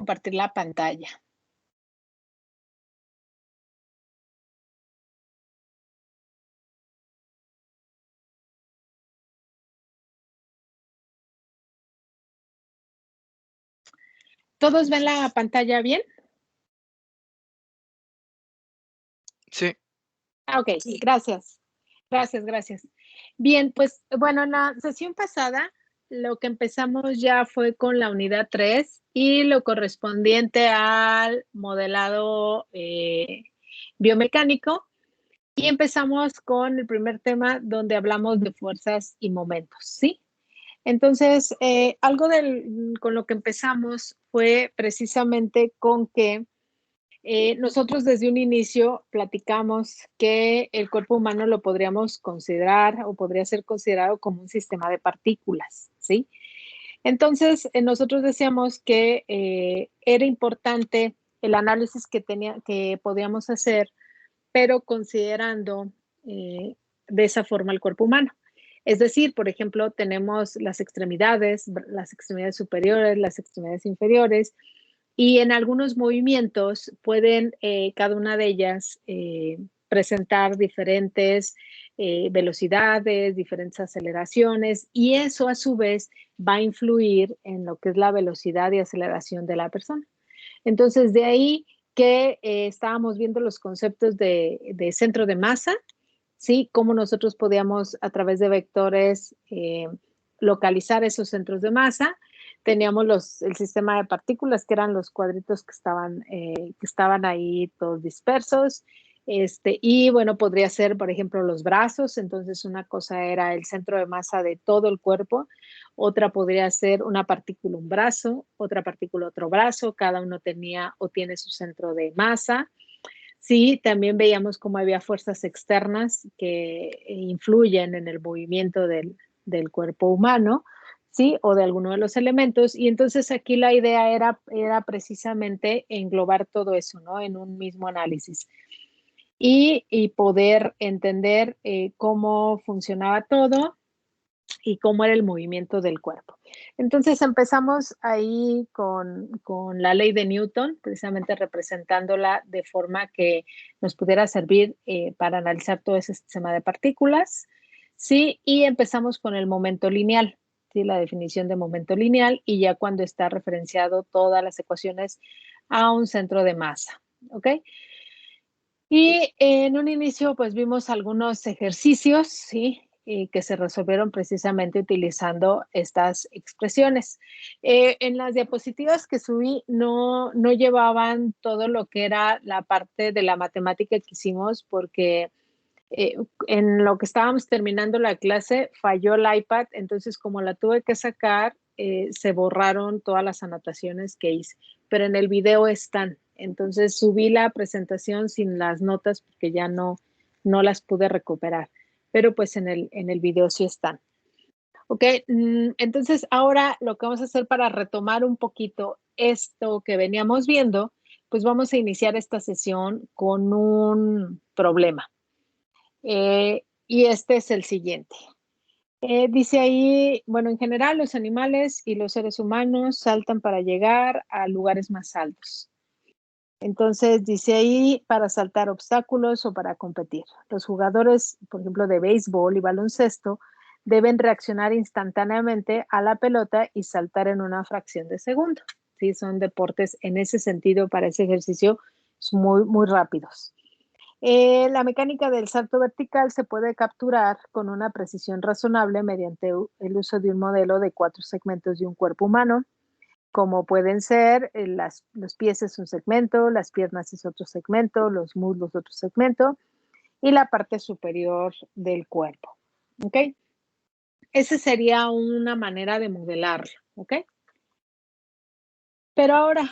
compartir la pantalla. ¿Todos ven la pantalla bien? Sí. Ok, gracias. Gracias. Bien, pues bueno, en la sesión pasada lo que empezamos ya fue con la unidad 3 y lo correspondiente al modelado biomecánico. Y empezamos con el primer tema donde hablamos de fuerzas y momentos, ¿sí? Entonces, con lo que empezamos fue precisamente con que nosotros desde un inicio platicamos que el cuerpo humano lo podríamos considerar o podría ser considerado como un sistema de partículas, ¿sí? Entonces, nosotros decíamos que era importante el análisis que podíamos hacer, pero considerando de esa forma el cuerpo humano. Es decir, por ejemplo, tenemos las extremidades superiores, las extremidades inferiores, y en algunos movimientos pueden cada una de ellas presentar diferentes velocidades, diferentes aceleraciones, y eso a su vez va a influir en lo que es la velocidad y aceleración de la persona. Entonces, de ahí que estábamos viendo los conceptos de centro de masa, ¿sí? Cómo nosotros podíamos a través de vectores localizar esos centros de masa. Teníamos el sistema de partículas, que eran los cuadritos que estaban ahí todos dispersos. Y bueno, podría ser, por ejemplo, los brazos. Entonces, una cosa era el centro de masa de todo el cuerpo, otra podría ser una partícula, un brazo, otra partícula, otro brazo. Cada uno tenía o tiene su centro de masa. Sí, también veíamos cómo había fuerzas externas que influyen en el movimiento del cuerpo humano, ¿sí? O de alguno de los elementos. Y entonces aquí la idea era precisamente englobar todo eso, ¿no? En un mismo análisis. Y poder entender cómo funcionaba todo y cómo era el movimiento del cuerpo. Entonces empezamos ahí con la ley de Newton, precisamente representándola de forma que nos pudiera servir para analizar todo ese sistema de partículas, ¿sí? Y empezamos con el momento lineal, ¿sí? La definición de momento lineal, y ya cuando está referenciado todas las ecuaciones a un centro de masa, ¿ok? Y en un inicio, pues vimos algunos ejercicios, ¿sí? Que se resolvieron precisamente utilizando estas expresiones. En las diapositivas que subí no llevaban todo lo que era la parte de la matemática que hicimos porque eh, en lo que estábamos terminando la clase falló el iPad, entonces como la tuve que sacar, se borraron todas las anotaciones que hice, pero en el video están. Entonces subí la presentación sin las notas porque ya no las pude recuperar, pero pues en el video sí están. Ok, entonces ahora lo que vamos a hacer para retomar un poquito esto que veníamos viendo, pues vamos a iniciar esta sesión con un problema. Y este es el siguiente. Dice ahí, bueno, en general los animales y los seres humanos saltan para llegar a lugares más altos. Entonces dice ahí para saltar obstáculos o para competir. Los jugadores, por ejemplo, de béisbol y baloncesto, deben reaccionar instantáneamente a la pelota y saltar en una fracción de segundo. ¿Sí? Son deportes en ese sentido, para ese ejercicio, muy rápidos. La mecánica del salto vertical se puede capturar con una precisión razonable mediante el uso de un modelo de 4 segmentos de un cuerpo humano, como pueden ser los pies es un segmento, las piernas es otro segmento, los muslos otro segmento y la parte superior del cuerpo. ¿Ok? Esa sería una manera de modelarlo. ¿Ok? Pero ahora,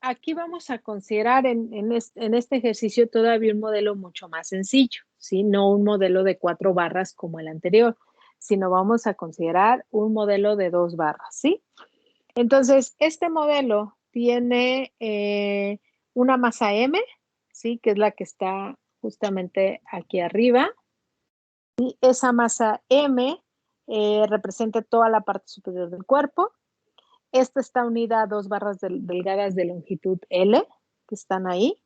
aquí vamos a considerar en este ejercicio todavía un modelo mucho más sencillo, ¿sí? No un modelo de 4 barras como el anterior, sino vamos a considerar un modelo de 2 barras, ¿sí? Entonces, este modelo tiene una masa M, ¿sí? Que es la que está justamente aquí arriba. Y esa masa M representa toda la parte superior del cuerpo. Esta está unida a dos barras delgadas de longitud L, que están ahí.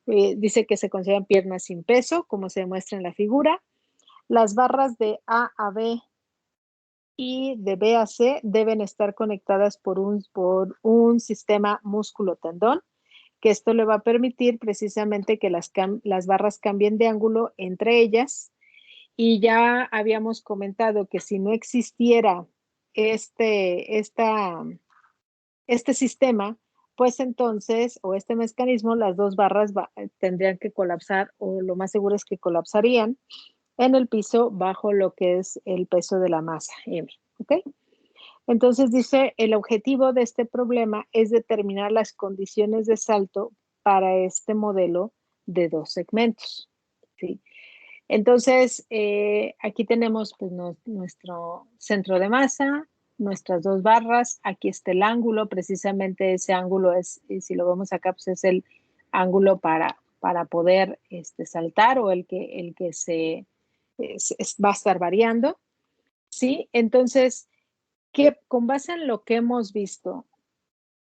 Dice que se consideran piernas sin peso, como se muestra en la figura. Las barras de A a B y de B a C deben estar conectadas por un sistema músculo-tendón, que esto le va a permitir precisamente que las barras cambien de ángulo entre ellas. Y ya habíamos comentado que si no existiera este sistema, pues entonces, o este mecanismo, las dos barras tendrían que colapsar, o lo más seguro es que colapsarían en el piso bajo lo que es el peso de la masa M. ¿Ok? Entonces dice, el objetivo de este problema es determinar las condiciones de salto para este modelo de dos segmentos. ¿Sí? Entonces, aquí tenemos pues, nuestro centro de masa, nuestras dos barras, aquí está el ángulo, precisamente ese ángulo es, si lo vemos acá, pues es el ángulo para poder saltar, o el que va a estar variando, ¿sí? Entonces, con base en lo que hemos visto,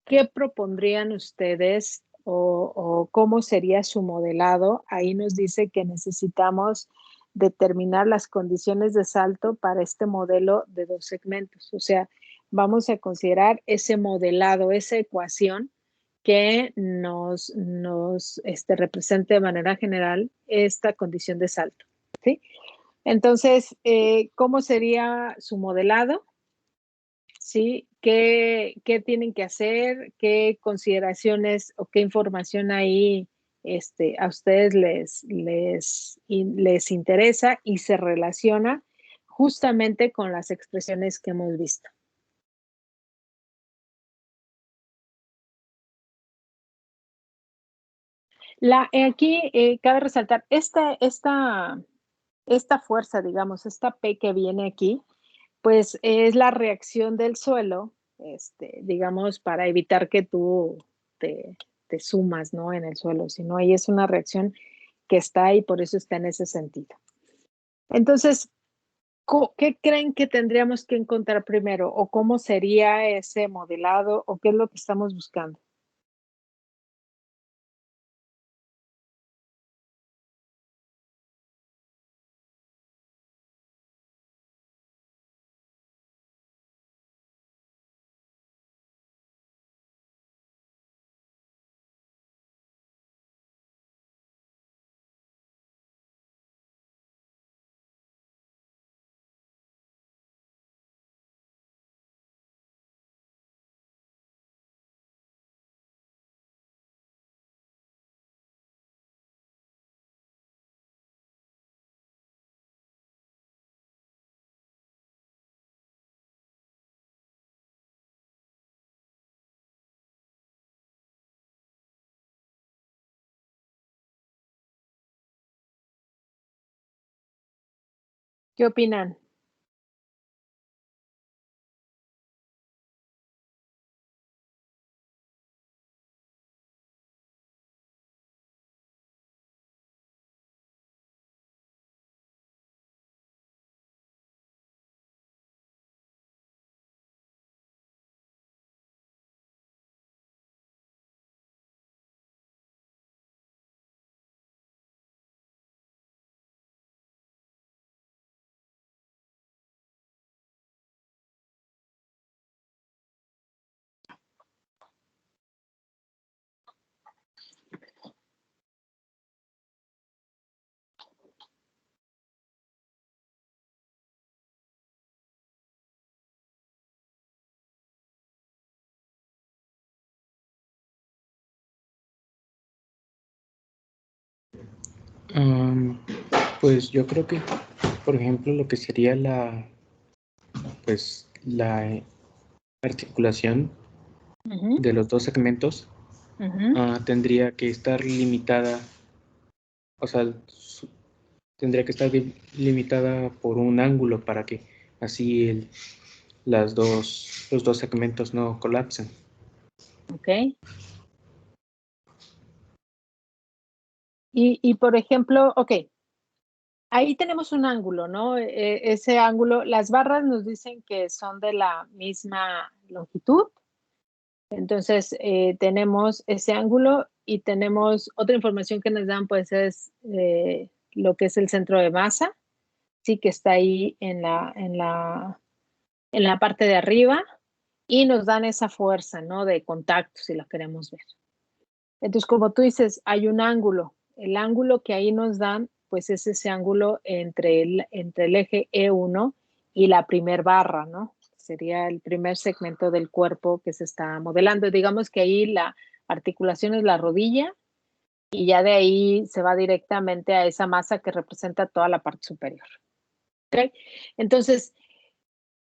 ¿qué propondrían ustedes o cómo sería su modelado? Ahí nos dice que necesitamos determinar las condiciones de salto para este modelo de dos segmentos. O sea, vamos a considerar ese modelado, esa ecuación que nos represente de manera general esta condición de salto, ¿sí? Entonces, ¿cómo sería su modelado? ¿Sí? ¿Qué tienen que hacer? ¿Qué consideraciones o qué información ahí a ustedes les interesa y se relaciona justamente con las expresiones que hemos visto? Aquí cabe resaltar esta fuerza, digamos, esta P que viene aquí, pues es la reacción del suelo, digamos, para evitar que tú te sumas, ¿no? En el suelo, sino ahí es una reacción que está ahí, por eso está en ese sentido. Entonces, ¿qué creen que tendríamos que encontrar primero? ¿O cómo sería ese modelado? ¿O qué es lo que estamos buscando? ¿Qué opinan? Pues yo creo que, por ejemplo, lo que sería la articulación de los dos segmentos tendría que estar limitada, o sea, tendría que estar limitada por un ángulo para que así los dos segmentos no colapsen. Ok. Y por ejemplo, ok, ahí tenemos un ángulo, ¿no? Ese ángulo, las barras nos dicen que son de la misma longitud, Entonces, tenemos ese ángulo y tenemos otra información que nos dan, pues es lo que es el centro de masa, sí, que está ahí en la parte de arriba y nos dan esa fuerza, ¿no? De contacto, si lo queremos ver. Entonces, como tú dices, hay un ángulo. El ángulo que ahí nos dan, pues es ese ángulo entre el eje E1 y la primer barra, ¿no? Sería el primer segmento del cuerpo que se está modelando. Digamos que ahí la articulación es la rodilla y ya de ahí se va directamente a esa masa que representa toda la parte superior. ¿Okay? Entonces,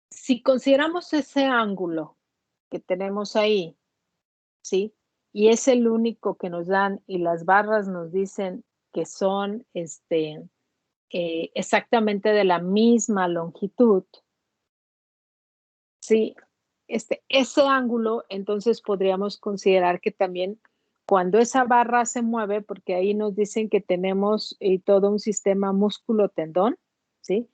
si consideramos ese ángulo que tenemos ahí, ¿sí? Y es el único que nos dan y las barras nos dicen que son exactamente de la misma longitud, ¿sí? Ese ángulo, entonces podríamos considerar que también cuando esa barra se mueve, porque ahí nos dicen que tenemos todo un sistema músculo-tendón, ¿sí?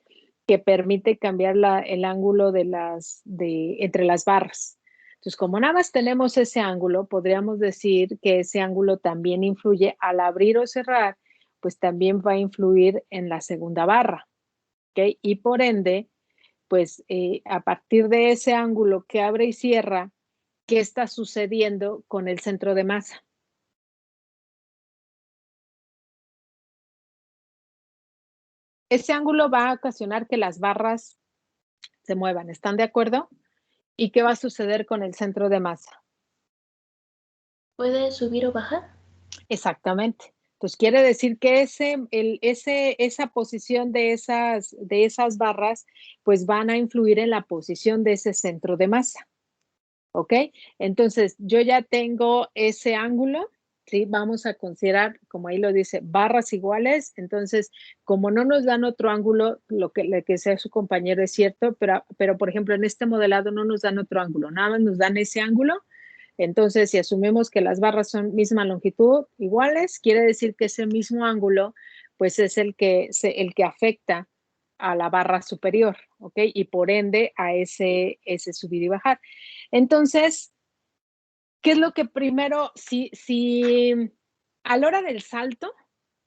Que permite cambiar el ángulo entre las barras. Entonces, como nada más tenemos ese ángulo, podríamos decir que ese ángulo también influye al abrir o cerrar, pues también va a influir en la segunda barra, ¿ok? Y por ende, pues a partir de ese ángulo que abre y cierra, ¿qué está sucediendo con el centro de masa? Ese ángulo va a ocasionar que las barras se muevan, ¿están de acuerdo? ¿Y qué va a suceder con el centro de masa? ¿Puede subir o bajar? Exactamente. Entonces quiere decir que esa posición de esas barras, pues van a influir en la posición de ese centro de masa. ¿Ok? Entonces yo ya tengo ese ángulo, ¿sí? Vamos a considerar, como ahí lo dice, barras iguales. Entonces, como no nos dan otro ángulo, lo que sea su compañero es cierto, pero por ejemplo en este modelado no nos dan otro ángulo, nada más nos dan ese ángulo. Entonces, si asumimos que las barras son misma longitud, iguales, quiere decir que ese mismo ángulo, pues es el que afecta a la barra superior, ¿ok? Y por ende a ese subir y bajar. Entonces, ¿qué es lo que primero, si a la hora del salto,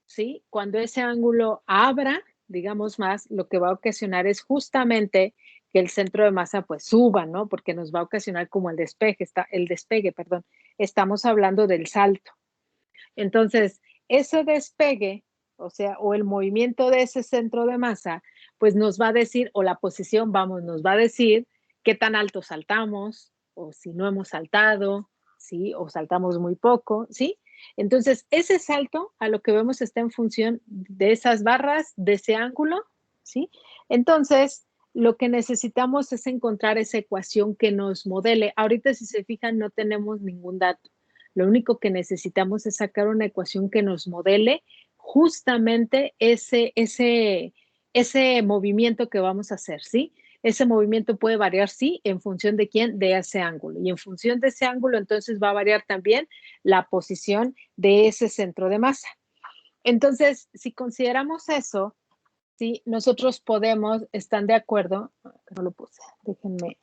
¿sí? Cuando ese ángulo abra, digamos más, lo que va a ocasionar es justamente que el centro de masa pues suba, ¿no? Porque nos va a ocasionar como el despegue, perdón. Estamos hablando del salto. Entonces, ese despegue, o sea, o el movimiento de ese centro de masa, pues nos va a decir, o la posición, vamos, nos va a decir qué tan alto saltamos, o si no hemos saltado, ¿sí? O saltamos muy poco, ¿sí? Entonces, ese salto a lo que vemos está en función de esas barras, de ese ángulo, ¿sí? Entonces, lo que necesitamos es encontrar esa ecuación que nos modele. Ahorita, si se fijan, no tenemos ningún dato. Lo único que necesitamos es sacar una ecuación que nos modele justamente ese movimiento que vamos a hacer, ¿sí? Ese movimiento puede variar, sí, en función de quién, de ese ángulo. Y en función de ese ángulo, entonces va a variar también la posición de ese centro de masa. Entonces, si consideramos eso, sí, nosotros podemos, ¿están de acuerdo? No lo puse, déjenme.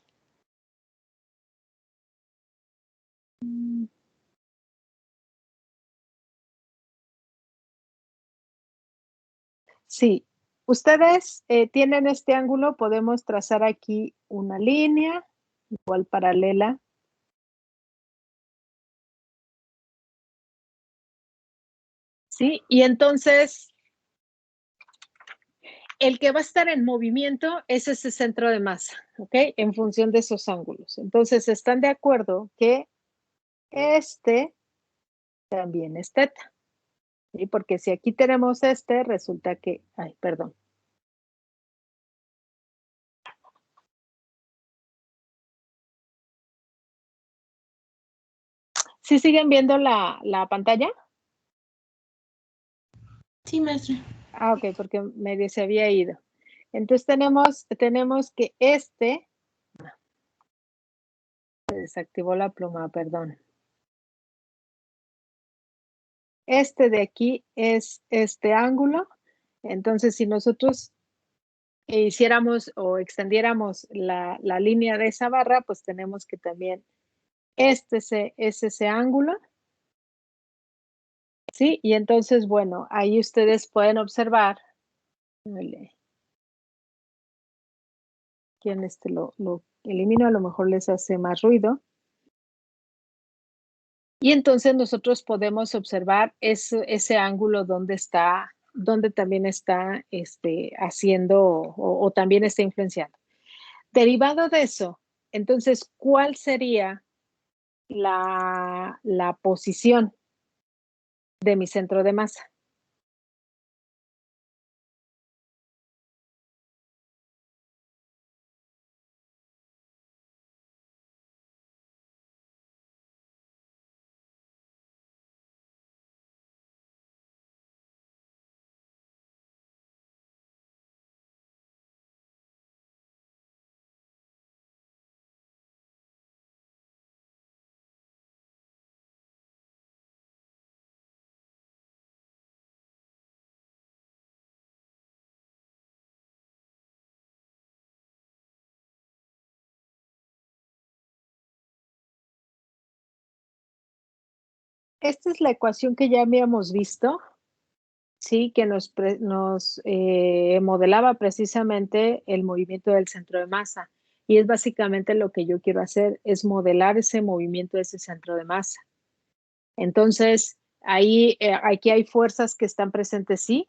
Sí, ustedes tienen este ángulo, podemos trazar aquí una línea, igual paralela. Sí, y entonces el que va a estar en movimiento es ese centro de masa, ¿ok? En función de esos ángulos. Entonces, ¿están de acuerdo que este también es teta? ¿Sí? Porque si aquí tenemos resulta que, ay, perdón. ¿Sí siguen viendo la pantalla? Sí, maestra. Ah, ok, porque medio se había ido. Entonces tenemos que se desactivó la pluma, perdón. Este de aquí es este ángulo. Entonces, si nosotros hiciéramos o extendiéramos la línea de esa barra, pues tenemos que también es ese ángulo, ¿sí? Y entonces, bueno, ahí ustedes pueden observar, quien lo elimino, a lo mejor les hace más ruido. Y entonces nosotros podemos observar ese ángulo donde también está haciendo o también está influenciando. Derivado de eso, entonces, ¿cuál sería la posición de mi centro de masa? Esta es la ecuación que ya habíamos visto, sí, que nos modelaba precisamente el movimiento del centro de masa. Y es básicamente lo que yo quiero hacer, es modelar ese movimiento de ese centro de masa. Entonces, aquí hay fuerzas que están presentes, sí.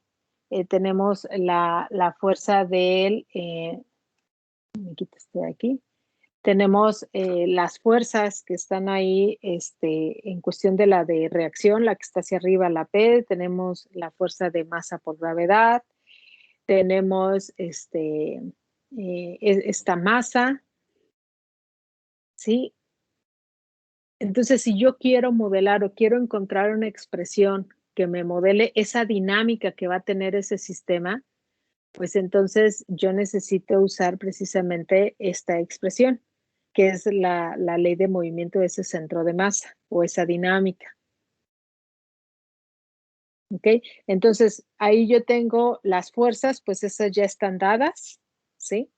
Tenemos la fuerza me quito este de aquí. Tenemos las fuerzas que están ahí en cuestión de la de reacción, la que está hacia arriba, la P, tenemos la fuerza de masa por gravedad, tenemos esta masa, ¿sí? Entonces, si yo quiero modelar o quiero encontrar una expresión que me modele esa dinámica que va a tener ese sistema, pues entonces yo necesito usar precisamente esta expresión, que es la ley de movimiento de ese centro de masa o esa dinámica. ¿Ok? Entonces, ahí yo tengo las fuerzas, pues esas ya están dadas, ¿sí?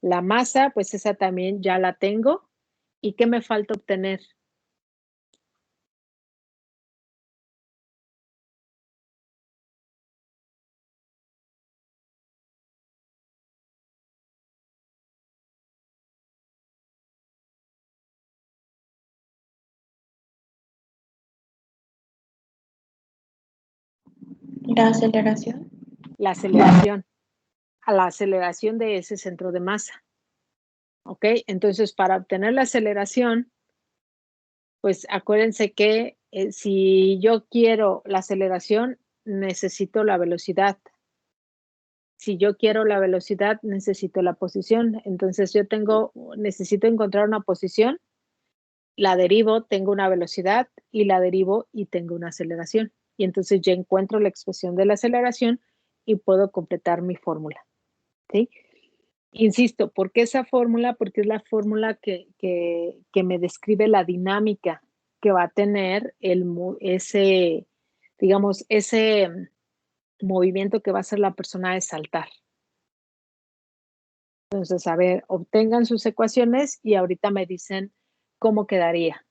La masa, pues esa también ya la tengo. ¿Y qué me falta obtener? La aceleración. La aceleración, a la aceleración de ese centro de masa. ¿Ok? Entonces, para obtener la aceleración, pues acuérdense que si yo quiero la aceleración, necesito la velocidad. Si yo quiero la velocidad, necesito la posición. Entonces, necesito encontrar una posición, la derivo, tengo una velocidad y la derivo y tengo una aceleración. Y entonces ya encuentro la expresión de la aceleración y puedo completar mi fórmula. ¿Sí? Insisto, ¿por qué esa fórmula? Porque es la fórmula que me describe la dinámica que va a tener digamos, ese movimiento que va a hacer la persona de saltar. Entonces, a ver, obtengan sus ecuaciones y ahorita me dicen cómo quedaría.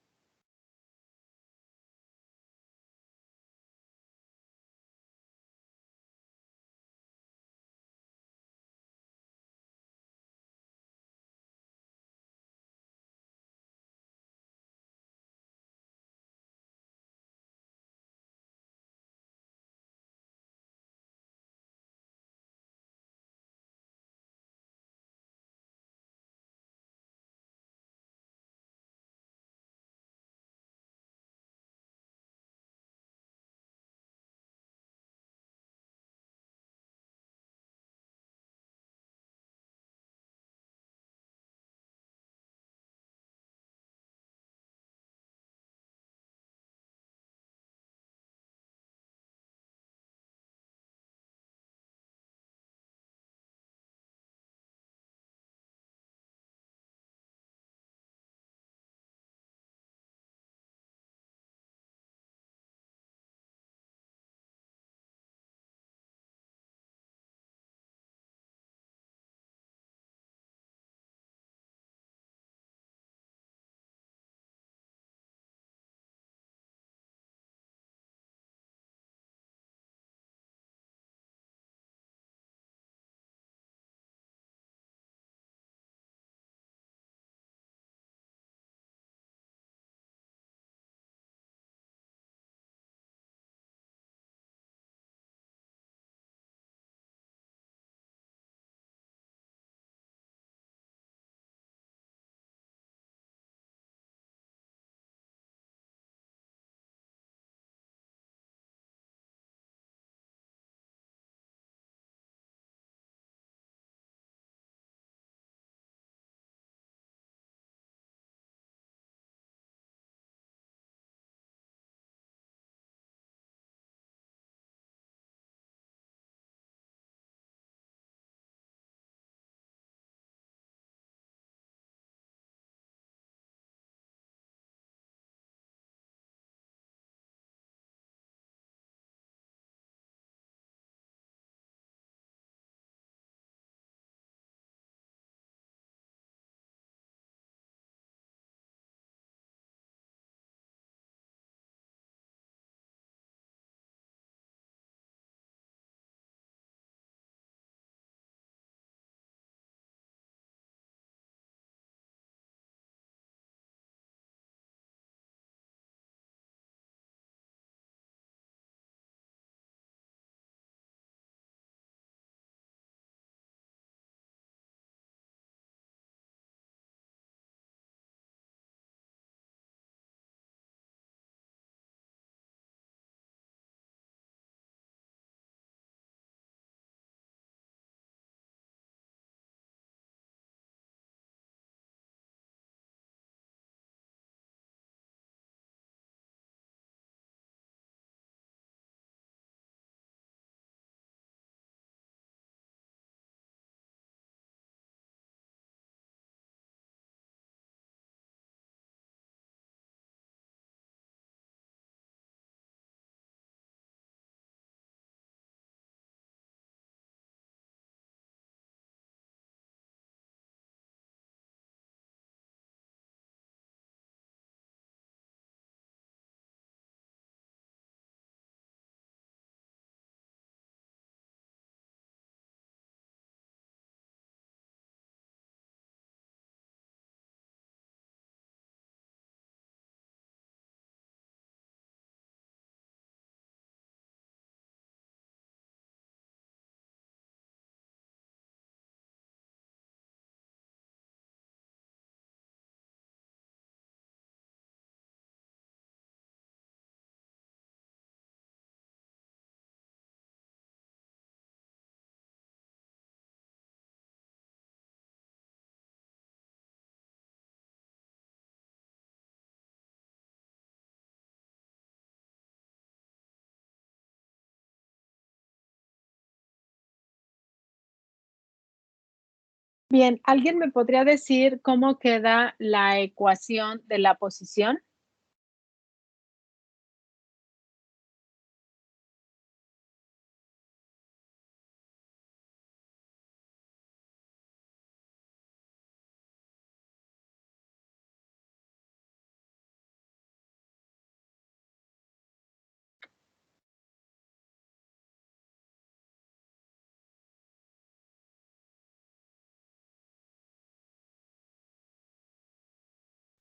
Bien, ¿alguien me podría decir cómo queda la ecuación de la posición?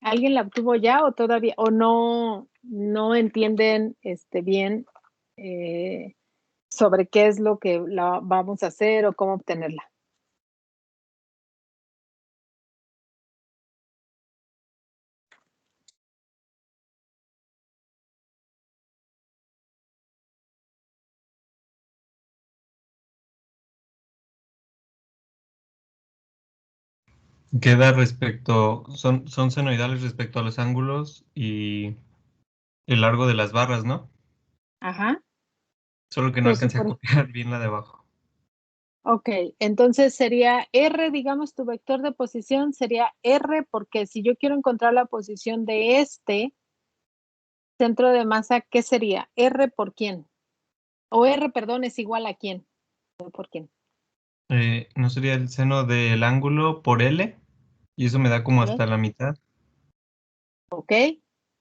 ¿Alguien la obtuvo ya o todavía o no entienden, bien, eh, sobre qué es lo que la vamos a hacer o cómo obtenerla? Queda son senoidales respecto a los ángulos y el largo de las barras, ¿no? Ajá. Solo que no Entonces, alcancé a copiar bien la de abajo. entonces sería R, digamos, tu vector de posición sería R, porque si yo quiero encontrar la posición de este centro de masa, ¿qué sería? ¿R por quién? O R, perdón, es igual a quién, no por quién. ¿No sería el seno del ángulo por L? Y eso me da como ¿Ok? hasta la mitad. ¿Ok?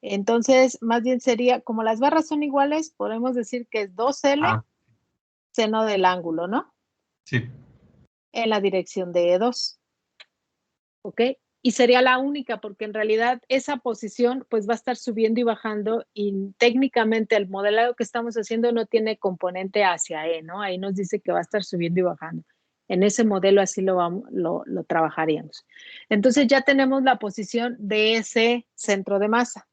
Entonces, más bien sería, como las barras son iguales, podemos decir que es 2L Ah, seno del ángulo, ¿no? sí. En la dirección de E2. ¿Ok? Y sería la única, porque en realidad esa posición pues va a estar subiendo y bajando y técnicamente el modelado que estamos haciendo no tiene componente hacia E, ¿no? Ahí nos dice que va a estar subiendo y bajando. En ese modelo así lo trabajaríamos. Entonces ya tenemos la posición de ese centro de masa.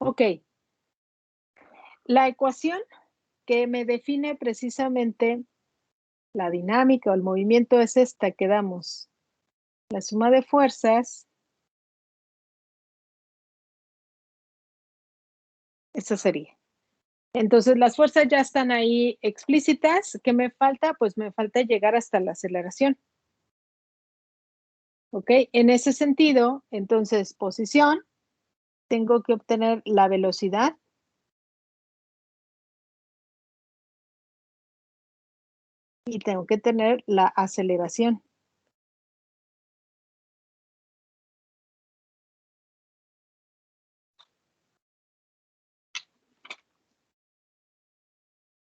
Ok, la ecuación que me define precisamente la dinámica o el movimiento es esta que damos. La suma de fuerzas, esa sería. Entonces, las fuerzas ya están ahí explícitas. ¿Qué me falta? Pues me falta llegar hasta la aceleración. ¿Ok? En ese sentido, entonces, posición, tengo que obtener la velocidad y tengo que tener la aceleración.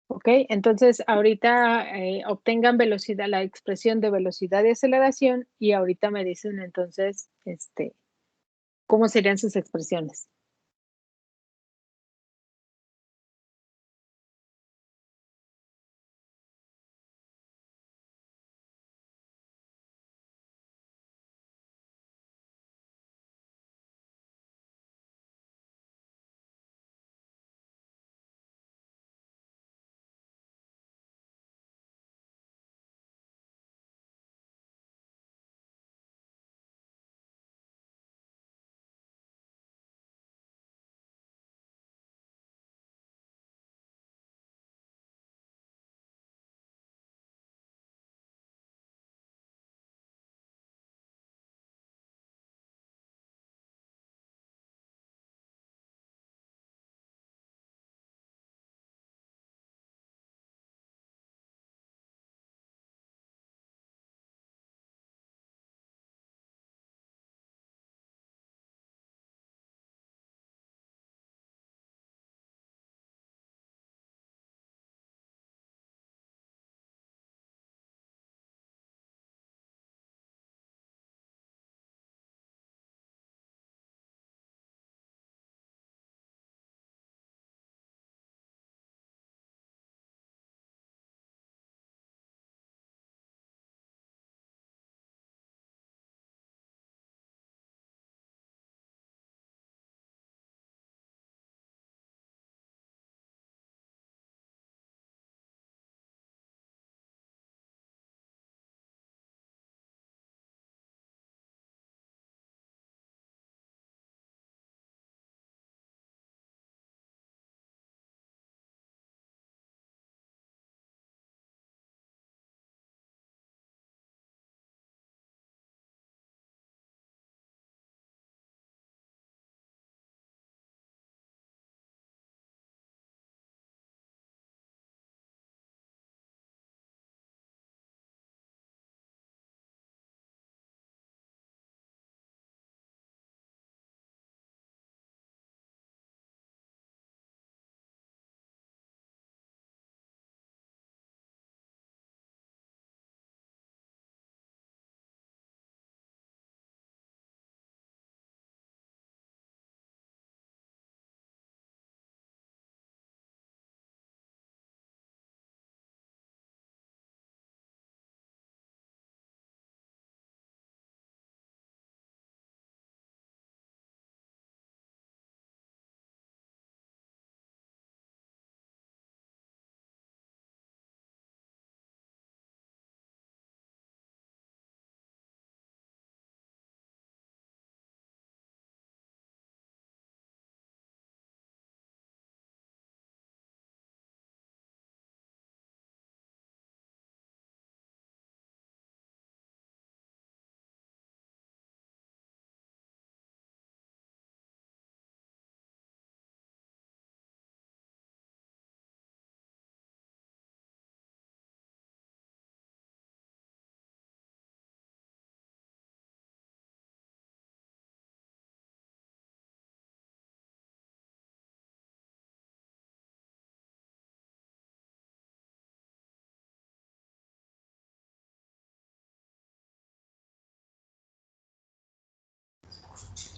¿Ok? Entonces, ahorita obtengan velocidad, la expresión de velocidad y aceleración, y ahorita me dicen entonces, ¿cómo serían sus expresiones?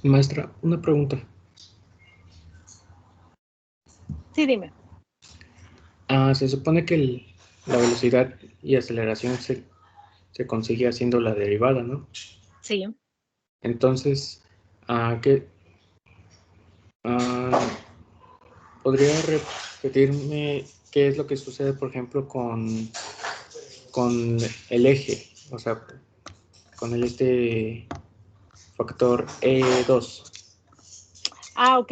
Maestra, una pregunta. Sí, dime. Se supone que la velocidad y aceleración se consigue haciendo la derivada, ¿no? Sí. Entonces, ¿qué, ¿podría repetirme qué es lo que sucede, por ejemplo, con el eje? O sea, con el factor E2. Ok.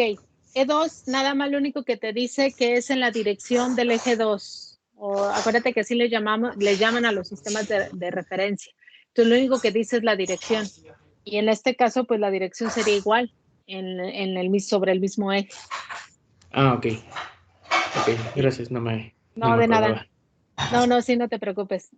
E2, nada más lo único que te dice que es en la dirección del eje 2. O acuérdate que así le llaman a los sistemas de referencia. Entonces, lo único que dice es la dirección. Y en este caso, pues la dirección sería igual sobre el mismo eje. Ok. Ok, gracias, no me No, de nada. acordaba. No, sí, no te preocupes.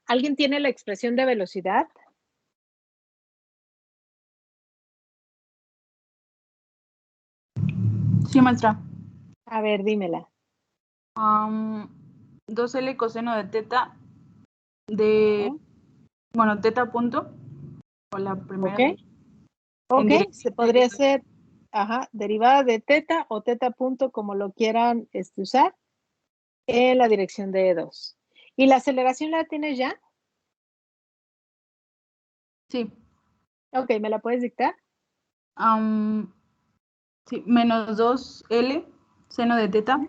¿Alguien tiene la expresión de velocidad? Sí, maestra. A ver, dímela. 2L coseno de teta de, bueno, teta punto, o la primera. Ok. Ok, se podría ser, derivada de teta o teta punto, como lo quieran usar, en la dirección de E2. ¿Y la aceleración la tienes ya? Sí. Ok, ¿me la puedes dictar? Sí, menos 2L seno de teta.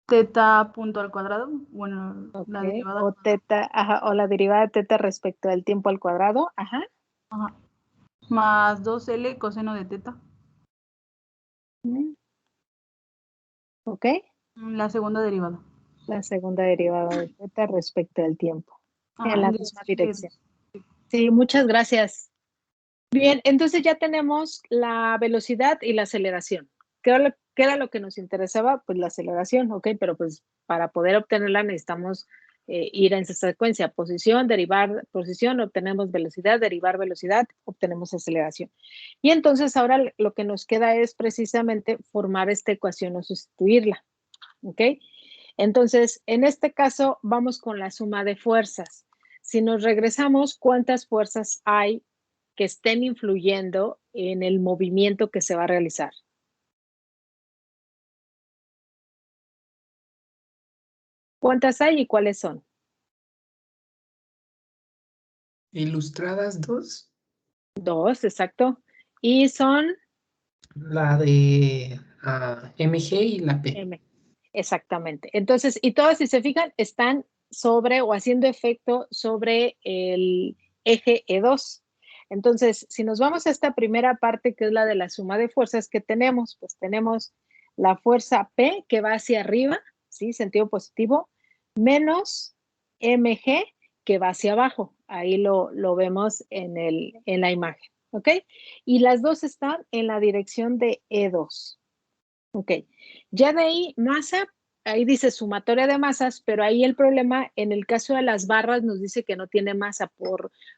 Teta punto al cuadrado. Bueno, Ok, la derivada. o teta, o la derivada de teta respecto al tiempo al cuadrado, Más 2L coseno de teta. Ok. La segunda derivada. La segunda derivada de teta respecto al tiempo, en la misma dirección. Sí, muchas gracias. Bien, entonces ya tenemos la velocidad y la aceleración. ¿Qué era lo que nos interesaba? Pues la aceleración, ok, pero pues para poder obtenerla necesitamos ir en esa secuencia. Posición, derivar posición, obtenemos velocidad, derivar velocidad, obtenemos aceleración. Y entonces ahora lo que nos queda es precisamente formar esta ecuación o sustituirla, ok. Entonces, en este caso vamos con la suma de fuerzas. Si nos regresamos, ¿cuántas fuerzas hay que estén influyendo en el movimiento que se va a realizar? ¿Cuántas hay y cuáles son? Ilustradas 2. 2, exacto. Y son La de MG y la P. M. Exactamente. Entonces, y todas, si se fijan, están sobre o haciendo efecto sobre el eje E2. Entonces, si nos vamos a esta primera parte, que es la de la suma de fuerzas que tenemos, pues tenemos la fuerza P que va hacia arriba, ¿sí? Sentido positivo, menos MG que va hacia abajo. Ahí lo vemos en la imagen, ¿ok? Y las dos están en la dirección de E2. Ok, ya de ahí masa, ahí dice sumatoria de masas, pero ahí el problema en el caso de las barras nos dice que no tiene masa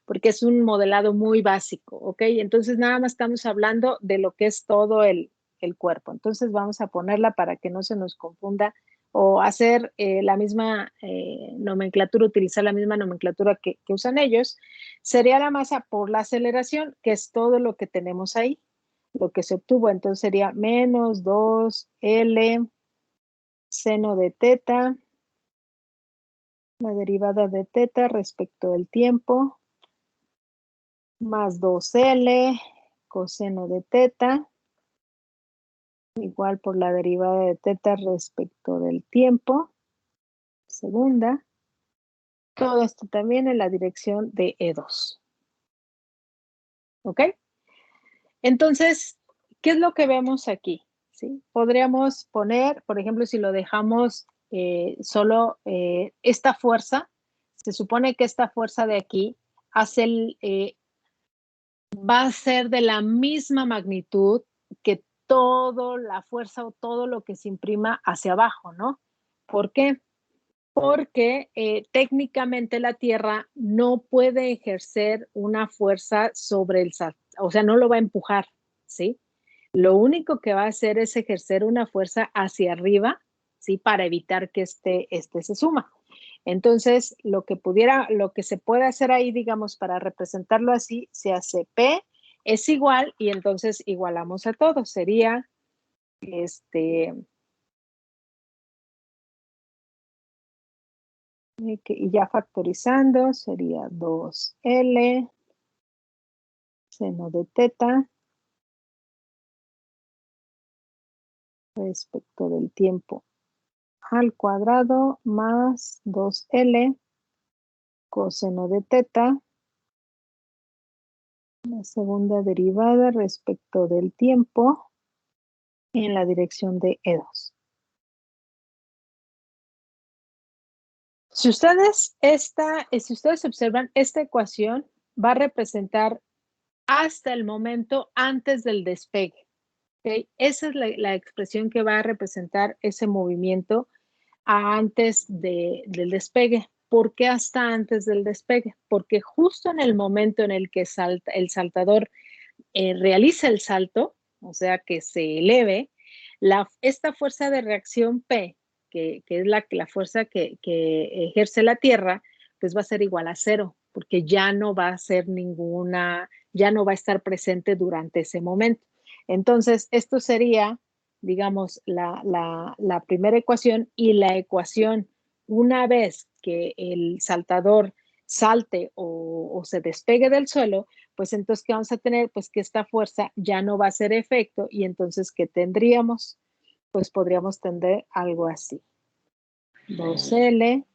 porque es un modelado muy básico, ok, entonces nada más estamos hablando de lo que es todo el cuerpo, entonces vamos a ponerla para que no se nos confunda o hacer la misma nomenclatura, utilizar la misma nomenclatura que usan ellos, sería la masa por la aceleración, que es todo lo que tenemos ahí. Lo que se obtuvo, entonces sería menos 2L seno de teta, la derivada de teta respecto del tiempo, más 2L coseno de teta, igual por la derivada de teta respecto del tiempo, segunda. Todo esto también en la dirección de E2. ¿Ok? Entonces, ¿qué es lo que vemos aquí? ¿sí? Podríamos poner, por ejemplo, si lo dejamos solo esta fuerza, se supone que esta fuerza de aquí hace va a ser de la misma magnitud que toda la fuerza o todo lo que se imprima hacia abajo, ¿no? ¿Por qué? Porque técnicamente la Tierra no puede ejercer una fuerza sobre el saltador, o sea, no lo va a empujar, ¿sí? Lo único que va a hacer es ejercer una fuerza hacia arriba, ¿sí? Para evitar que este se suma. Entonces, lo que se puede hacer ahí, digamos, para representarlo así, se hace P es igual y entonces igualamos a todos. Sería, y ya factorizando, sería 2L seno de teta respecto del tiempo al cuadrado más 2L coseno de teta, la segunda derivada respecto del tiempo en la dirección de E2. Si ustedes observan, esta ecuación va a representar hasta el momento antes del despegue. ¿Okay? Esa es la expresión que va a representar ese movimiento antes del despegue. ¿Por qué hasta antes del despegue? Porque justo en el momento en el que el saltador realiza el salto, o sea, que se eleve, esta fuerza de reacción P, que es la fuerza que ejerce la Tierra, pues va a ser igual a 0, porque ya no va a ser ya no va a estar presente durante ese momento. Entonces, esto sería, digamos, la primera ecuación, y la ecuación, una vez que el saltador salte o se despegue del suelo, pues entonces, ¿qué vamos a tener? Pues que esta fuerza ya no va a hacer efecto, y entonces, ¿qué tendríamos? Pues podríamos tener algo así. 2L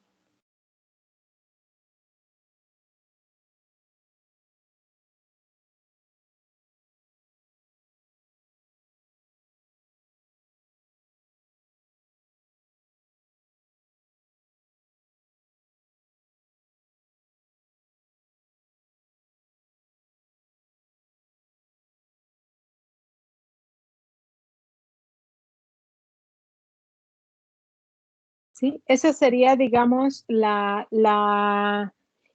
¿sí? Esa sería, digamos, la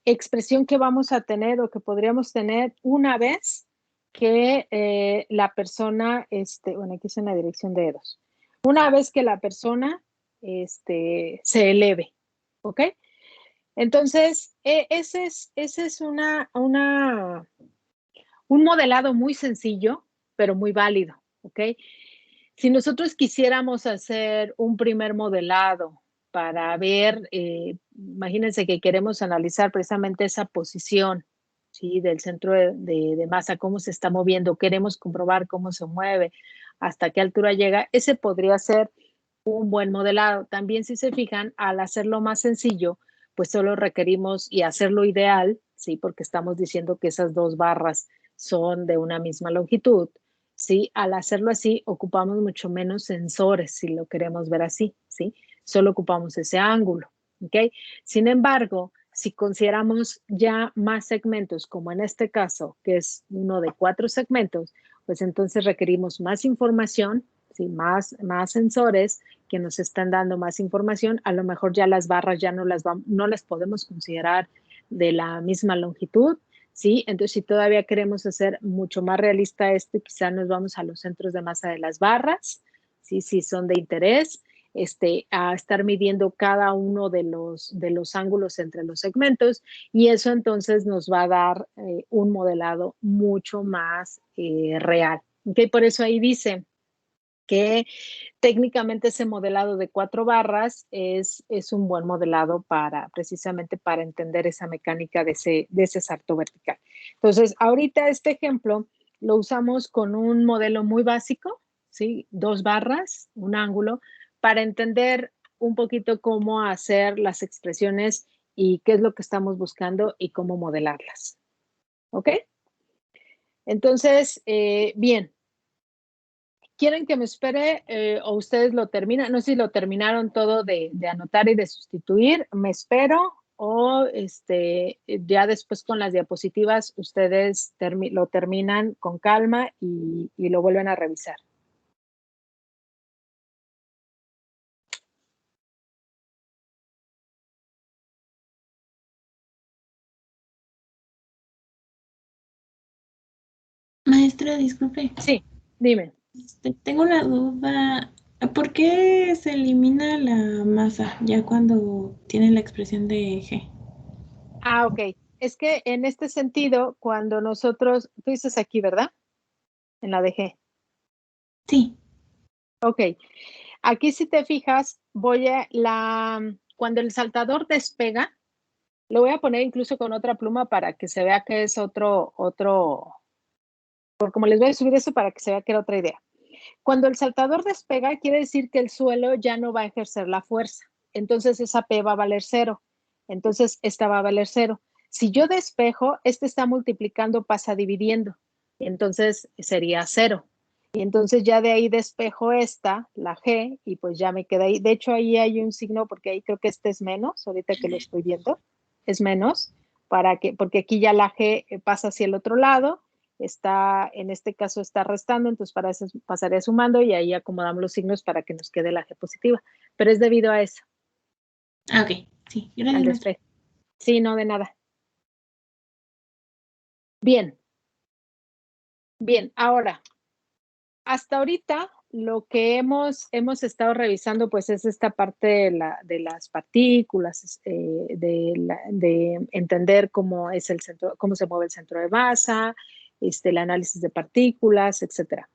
expresión que vamos a tener o que podríamos tener una vez que la persona, bueno, aquí es en la dirección de E2. Una vez que la persona se eleve, ¿ok? Entonces, ese es un modelado muy sencillo, pero muy válido, ¿ok? Si nosotros quisiéramos hacer un primer modelado para ver, imagínense que queremos analizar precisamente esa posición, ¿sí? Del centro de masa, cómo se está moviendo, queremos comprobar cómo se mueve, hasta qué altura llega, ese podría ser un buen modelado. También, si se fijan, al hacerlo más sencillo, pues solo requerimos, y hacerlo ideal, ¿sí? Porque estamos diciendo que esas dos barras son de una misma longitud, ¿sí? Al hacerlo así, ocupamos mucho menos sensores, si lo queremos ver así, ¿sí? Solo ocupamos ese ángulo, ¿ok? Sin embargo, si consideramos ya más segmentos, como en este caso, que es uno de 4 segmentos, pues entonces requerimos más información, ¿sí? Más sensores que nos están dando más información. A lo mejor ya las barras ya no las podemos considerar de la misma longitud, ¿sí? Entonces, si todavía queremos hacer mucho más realista esto, quizá nos vamos a los centros de masa de las barras, ¿sí? Si son de interés, a estar midiendo cada uno de los ángulos entre los segmentos, y eso entonces nos va a dar un modelado mucho más real. ¿Okay? Por eso ahí dice que técnicamente ese modelado de 4 barras es un buen modelado precisamente para entender esa mecánica de ese salto vertical. Entonces, ahorita este ejemplo lo usamos con un modelo muy básico, ¿sí? 2 barras, un ángulo, para entender un poquito cómo hacer las expresiones y qué es lo que estamos buscando y cómo modelarlas. ¿Ok? Entonces, bien. ¿Quieren que me espere o ustedes lo terminan? No sé si lo terminaron todo de anotar y de sustituir. ¿Me espero o ya después con las diapositivas ustedes lo terminan con calma y lo vuelven a revisar? Maestra, disculpe. Sí, dime. Tengo una duda. ¿Por qué se elimina la masa ya cuando tiene la expresión de G? Ah, ok. Es que en este sentido, cuando nosotros, tú dices aquí, ¿verdad? En la de G. Sí. Ok. Aquí si te fijas, cuando el saltador despega, lo voy a poner incluso con otra pluma para que se vea que es por como les voy a subir eso para que se vea que era otra idea. Cuando el saltador despega, quiere decir que el suelo ya no va a ejercer la fuerza. Entonces esa P va a valer 0. Entonces esta va a valer 0. Si yo despejo, este está multiplicando, pasa dividiendo. Entonces sería 0. Y entonces ya de ahí despejo esta, la G, y pues ya me queda ahí. De hecho, ahí hay un signo, porque ahí creo que este es menos, ahorita que lo estoy viendo, es menos, porque aquí ya la G pasa hacia el otro lado, en este caso está restando, entonces para eso pasaría sumando y ahí acomodamos los signos para que nos quede la G positiva. Pero es debido a eso. Ah, ok. Sí, Al gracias, maestra. despejo. Sí, no, de nada. Bien. Bien, ahora, hasta ahorita lo que hemos estado revisando pues es esta parte de las partículas, de entender cómo es el centro, cómo se mueve el centro de masa, el análisis de partículas, etcétera.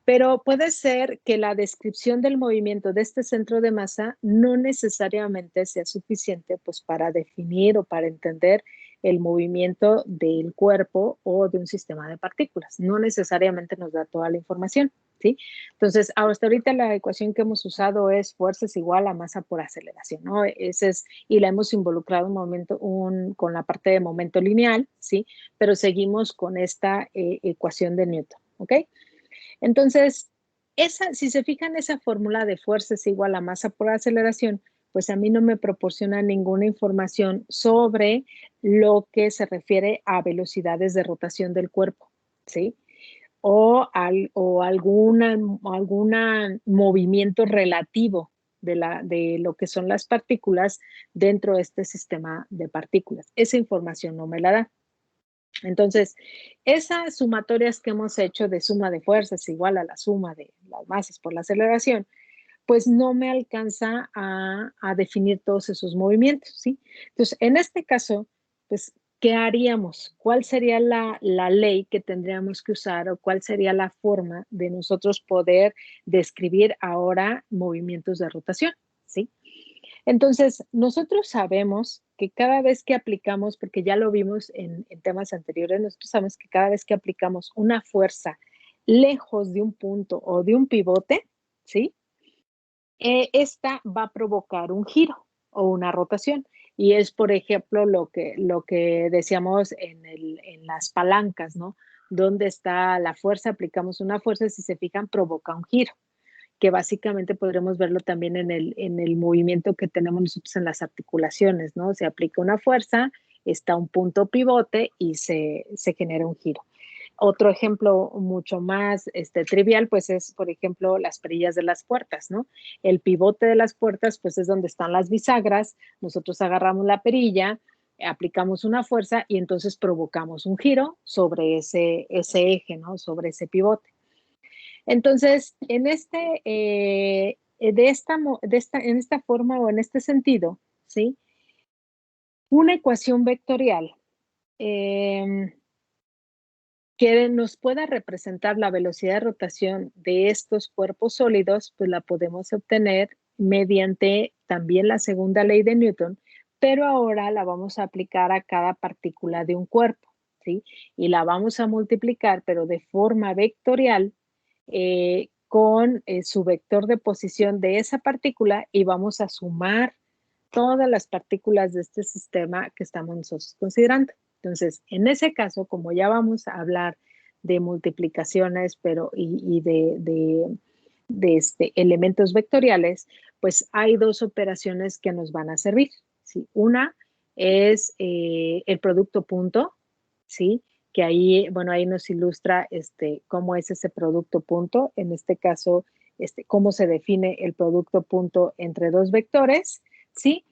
Pero puede ser que la descripción del movimiento de este centro de masa no necesariamente sea suficiente pues, para definir o para entender el movimiento del cuerpo o de un sistema de partículas. No necesariamente nos da toda la información, ¿sí? Entonces, hasta ahorita la ecuación que hemos usado es fuerza es igual a masa por aceleración, ¿no? Y la hemos involucrado con la parte de momento lineal, ¿sí? Pero seguimos con esta ecuación de Newton, ¿ok? Entonces, si se fijan, esa fórmula de fuerza es igual a masa por aceleración, pues a mí no me proporciona ninguna información sobre lo que se refiere a velocidades de rotación del cuerpo, ¿sí? O algún movimiento relativo de lo que son las partículas dentro de este sistema de partículas. Esa información no me la da. Entonces, esas sumatorias que hemos hecho de suma de fuerzas igual a la suma de las masas por la aceleración, pues no me alcanza a definir todos esos movimientos, ¿sí? Entonces, en este caso, pues, ¿qué haríamos? ¿Cuál sería la ley que tendríamos que usar o cuál sería la forma de nosotros poder describir ahora movimientos de rotación, ¿sí? Entonces, nosotros sabemos que cada vez que aplicamos, porque ya lo vimos en temas anteriores, nosotros sabemos que cada vez que aplicamos una fuerza lejos de un punto o de un pivote, ¿sí? Esta va a provocar un giro o una rotación. Y es, por ejemplo, lo que decíamos en las palancas, ¿no? Donde está la fuerza, aplicamos una fuerza, si se fijan, provoca un giro, que básicamente podremos verlo también en el movimiento que tenemos nosotros en las articulaciones, ¿no? Se aplica una fuerza, está un punto pivote y se genera un giro. Otro ejemplo mucho más trivial, pues es, por ejemplo, las perillas de las puertas, ¿no? El pivote de las puertas, pues es donde están las bisagras, nosotros agarramos la perilla, aplicamos una fuerza y entonces provocamos un giro sobre ese eje, ¿no? Sobre ese pivote. Entonces, en esta forma o en este sentido, ¿sí? Una ecuación vectorial que nos pueda representar la velocidad de rotación de estos cuerpos sólidos, pues la podemos obtener mediante también la segunda ley de Newton, pero ahora la vamos a aplicar a cada partícula de un cuerpo, ¿sí? Y la vamos a multiplicar, pero de forma vectorial, con su vector de posición de esa partícula y vamos a sumar todas las partículas de este sistema que estamos nosotros considerando. Entonces, en ese caso, como ya vamos a hablar de multiplicaciones, pero y de elementos vectoriales, pues hay dos operaciones que nos van a servir, ¿sí? Una es el producto punto, ¿sí? Que ahí, bueno, ahí nos ilustra cómo es ese producto punto, en este caso, cómo se define el producto punto entre dos vectores, ¿sí?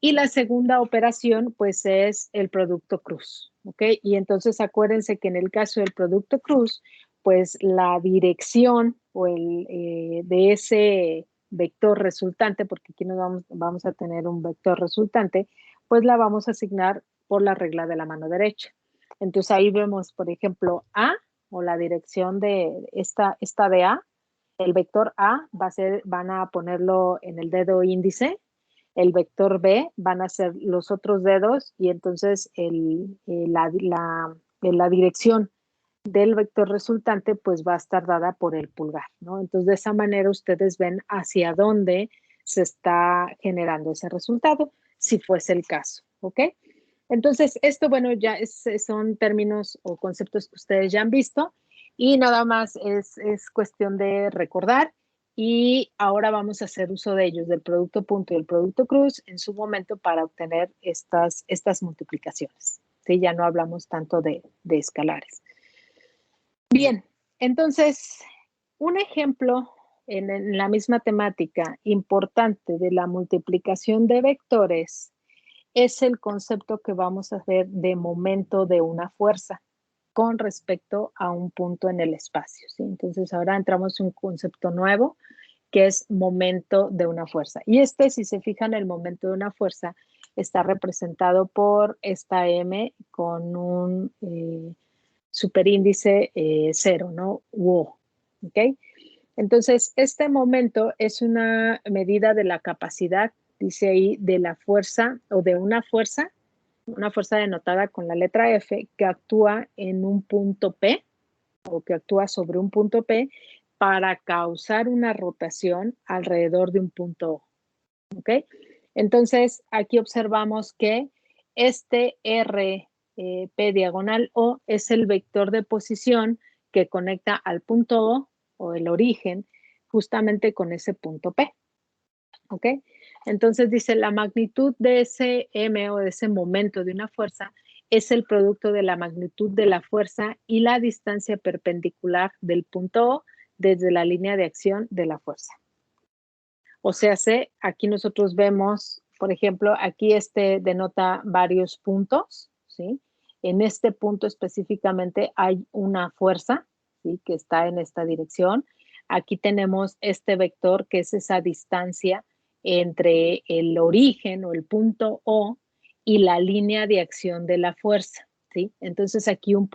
Y la segunda operación, pues, es el producto cruz, ¿ok? Y entonces acuérdense que en el caso del producto cruz, pues la dirección o de ese vector resultante, porque aquí nos vamos a tener un vector resultante, pues la vamos a asignar por la regla de la mano derecha. Entonces ahí vemos, por ejemplo, A o la dirección de esta de A, el vector A van a ponerlo en el dedo índice, el vector B van a ser los otros dedos y entonces la dirección del vector resultante pues va a estar dada por el pulgar, ¿no? Entonces de esa manera ustedes ven hacia dónde se está generando ese resultado, si fuese el caso, ¿ok? Entonces esto, bueno, ya son términos o conceptos que ustedes ya han visto y nada más es cuestión de recordar y ahora vamos a hacer uso de ellos, del producto punto y el producto cruz en su momento para obtener estas multiplicaciones, ¿sí? Ya no hablamos tanto de escalares. Bien, entonces, un ejemplo en la misma temática importante de la multiplicación de vectores es el concepto que vamos a ver de momento de una fuerza con respecto a un punto en el espacio, ¿sí? Entonces, ahora entramos en un concepto nuevo que es momento de una fuerza. Y si se fijan, el momento de una fuerza está representado por esta M con un superíndice 0, ¿no? WO, ¿ok? Entonces, este momento es una medida de la capacidad, dice ahí, de la fuerza o de una fuerza denotada con la letra F, que actúa en un punto P o que actúa sobre un punto P para causar una rotación alrededor de un punto O. ¿Ok? Entonces, aquí observamos que este R P diagonal O es el vector de posición que conecta al punto O el origen justamente con ese punto P. ¿Ok? Entonces dice la magnitud de ese M o de ese momento de una fuerza es el producto de la magnitud de la fuerza y la distancia perpendicular del punto O desde la línea de acción de la fuerza. O sea, aquí nosotros vemos, por ejemplo, aquí denota varios puntos, ¿sí? En este punto específicamente hay una fuerza, ¿sí? Que está en esta dirección. Aquí tenemos este vector que es esa distancia entre el origen o el punto O y la línea de acción de la fuerza, ¿sí? Entonces aquí un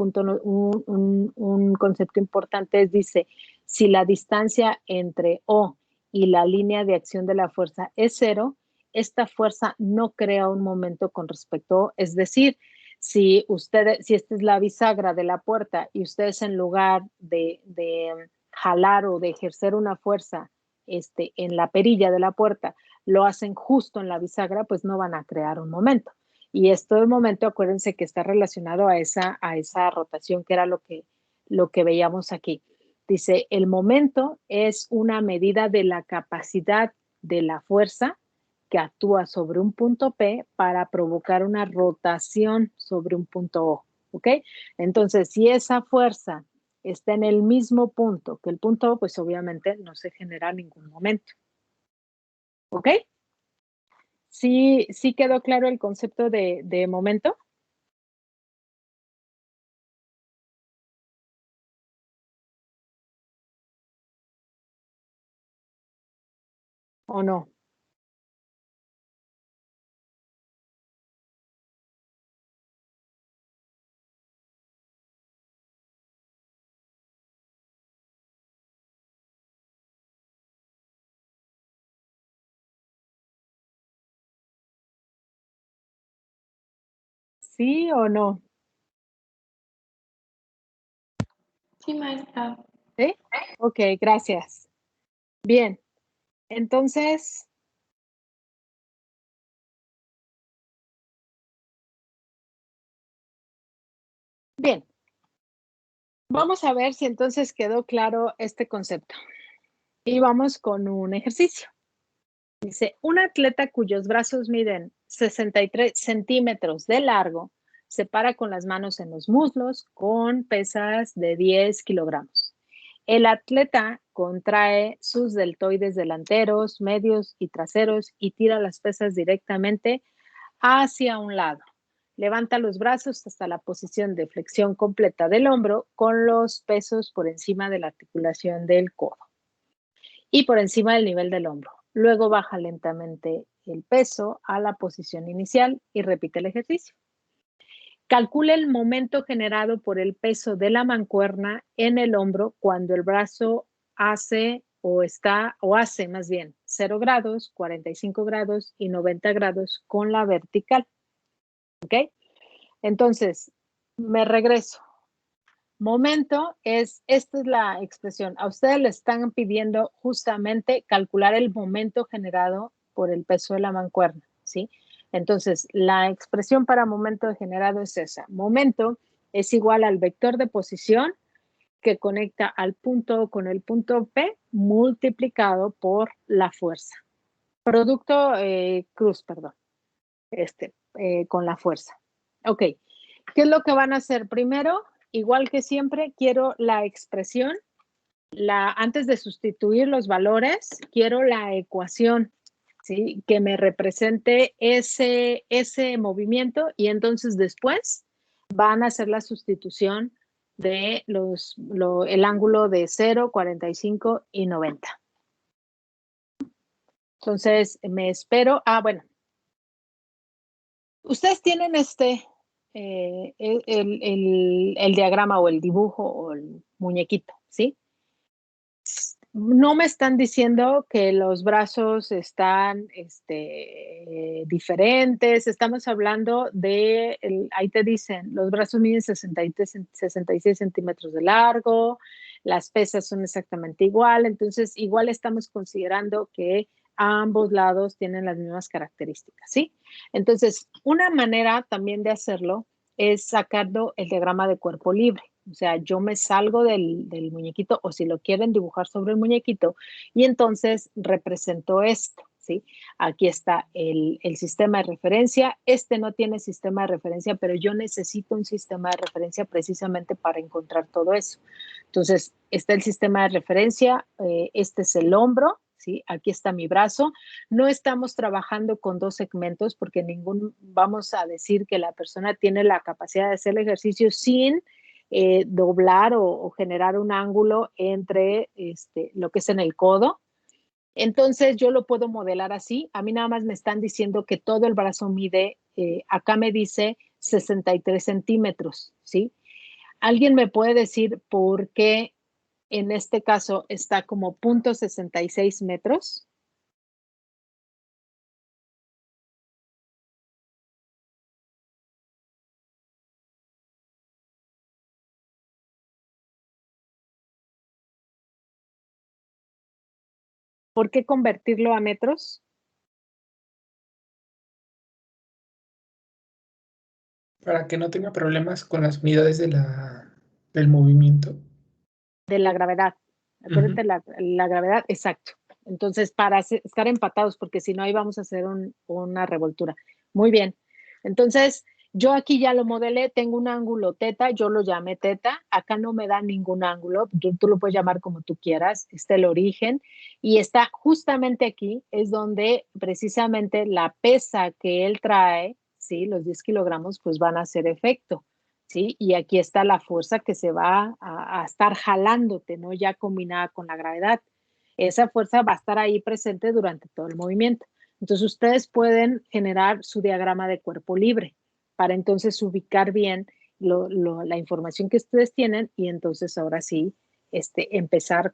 concepto importante dice, si la distancia entre O y la línea de acción de la fuerza es 0, esta fuerza no crea un momento con respecto, es decir, si esta es la bisagra de la puerta y ustedes en lugar de jalar o de ejercer una fuerza en la perilla de la puerta, lo hacen justo en la bisagra, pues no van a crear un momento. Y esto del momento, acuérdense que está relacionado a esa rotación que era lo que veíamos aquí. Dice, el momento es una medida de la capacidad de la fuerza que actúa sobre un punto P para provocar una rotación sobre un punto O, ¿ok? Entonces, si esa fuerza está en el mismo punto que el punto O, pues obviamente no se genera ningún momento, ¿ok? ¿Sí quedó claro el concepto de momento? ¿O no? ¿Sí o no? Sí, maestra. ¿Sí? Ok, gracias. Bien, entonces, bien. Vamos a ver si entonces quedó claro este concepto. Y vamos con un ejercicio. Dice, un atleta cuyos brazos miden 63 centímetros de largo se para con las manos en los muslos con pesas de 10 kilogramos. El atleta contrae sus deltoides delanteros, medios y traseros y tira las pesas directamente hacia un lado. Levanta los brazos hasta la posición de flexión completa del hombro con los pesos por encima de la articulación del codo y por encima del nivel del hombro. Luego baja lentamente el peso a la posición inicial y repite el ejercicio. Calcula el momento generado por el peso de la mancuerna en el hombro cuando el brazo hace más bien 0 grados, 45 grados y 90 grados con la vertical. ¿Ok? Entonces, me regreso. Momento esta es la expresión. A ustedes le están pidiendo justamente calcular el momento generado por el peso de la mancuerna, ¿sí? Entonces, la expresión para momento generado es esa. Momento es igual al vector de posición que conecta al punto O con el punto P multiplicado por la fuerza. Producto cruz, perdón, con la fuerza. Ok, ¿qué es lo que van a hacer? Primero, igual que siempre, quiero la expresión, antes de sustituir los valores, quiero la ecuación, ¿sí? Que me represente ese movimiento y entonces después van a hacer la sustitución de el ángulo de 0, 45 y 90. Entonces, me espero. Bueno. Ustedes tienen el diagrama o el dibujo o el muñequito, ¿sí? No me están diciendo que los brazos están diferentes. Estamos hablando ahí te dicen, los brazos miden 66 centímetros de largo, las pesas son exactamente igual. Entonces, igual estamos considerando que ambos lados tienen las mismas características, ¿sí? Entonces, una manera también de hacerlo es sacando el diagrama de cuerpo libre. O sea, yo me salgo del muñequito o si lo quieren dibujar sobre el muñequito y entonces represento esto, ¿sí? Aquí está el sistema de referencia. No tiene sistema de referencia, pero yo necesito un sistema de referencia precisamente para encontrar todo eso. Entonces, está el sistema de referencia, este es el hombro, ¿sí? Aquí está mi brazo. No estamos trabajando con dos segmentos porque vamos a decir que la persona tiene la capacidad de hacer el ejercicio sin doblar o generar un ángulo entre lo que es en el codo. Entonces yo lo puedo modelar así. A mí nada más me están diciendo que todo el brazo mide, acá me dice 63 centímetros, ¿sí? ¿Alguien me puede decir por qué en este caso está como 0.66 metros? ¿Por qué convertirlo a metros? Para que no tenga problemas con las unidades del movimiento. De la gravedad. Acuérdate, la gravedad, exacto. Entonces, para estar empatados, porque si no, ahí vamos a hacer una revoltura. Muy bien. Entonces, yo aquí ya lo modelé, tengo un ángulo teta, yo lo llamé teta. Acá no me da ningún ángulo, tú lo puedes llamar como tú quieras. Está el origen y está justamente aquí, es donde precisamente la pesa que él trae, ¿sí? Los 10 kilogramos, pues van a hacer efecto. ¿Sí? Y aquí está la fuerza que se va a estar jalándote, ¿no? Ya combinada con la gravedad. Esa fuerza va a estar ahí presente durante todo el movimiento. Entonces, ustedes pueden generar su diagrama de cuerpo libre para entonces ubicar bien la información que ustedes tienen y entonces ahora sí empezar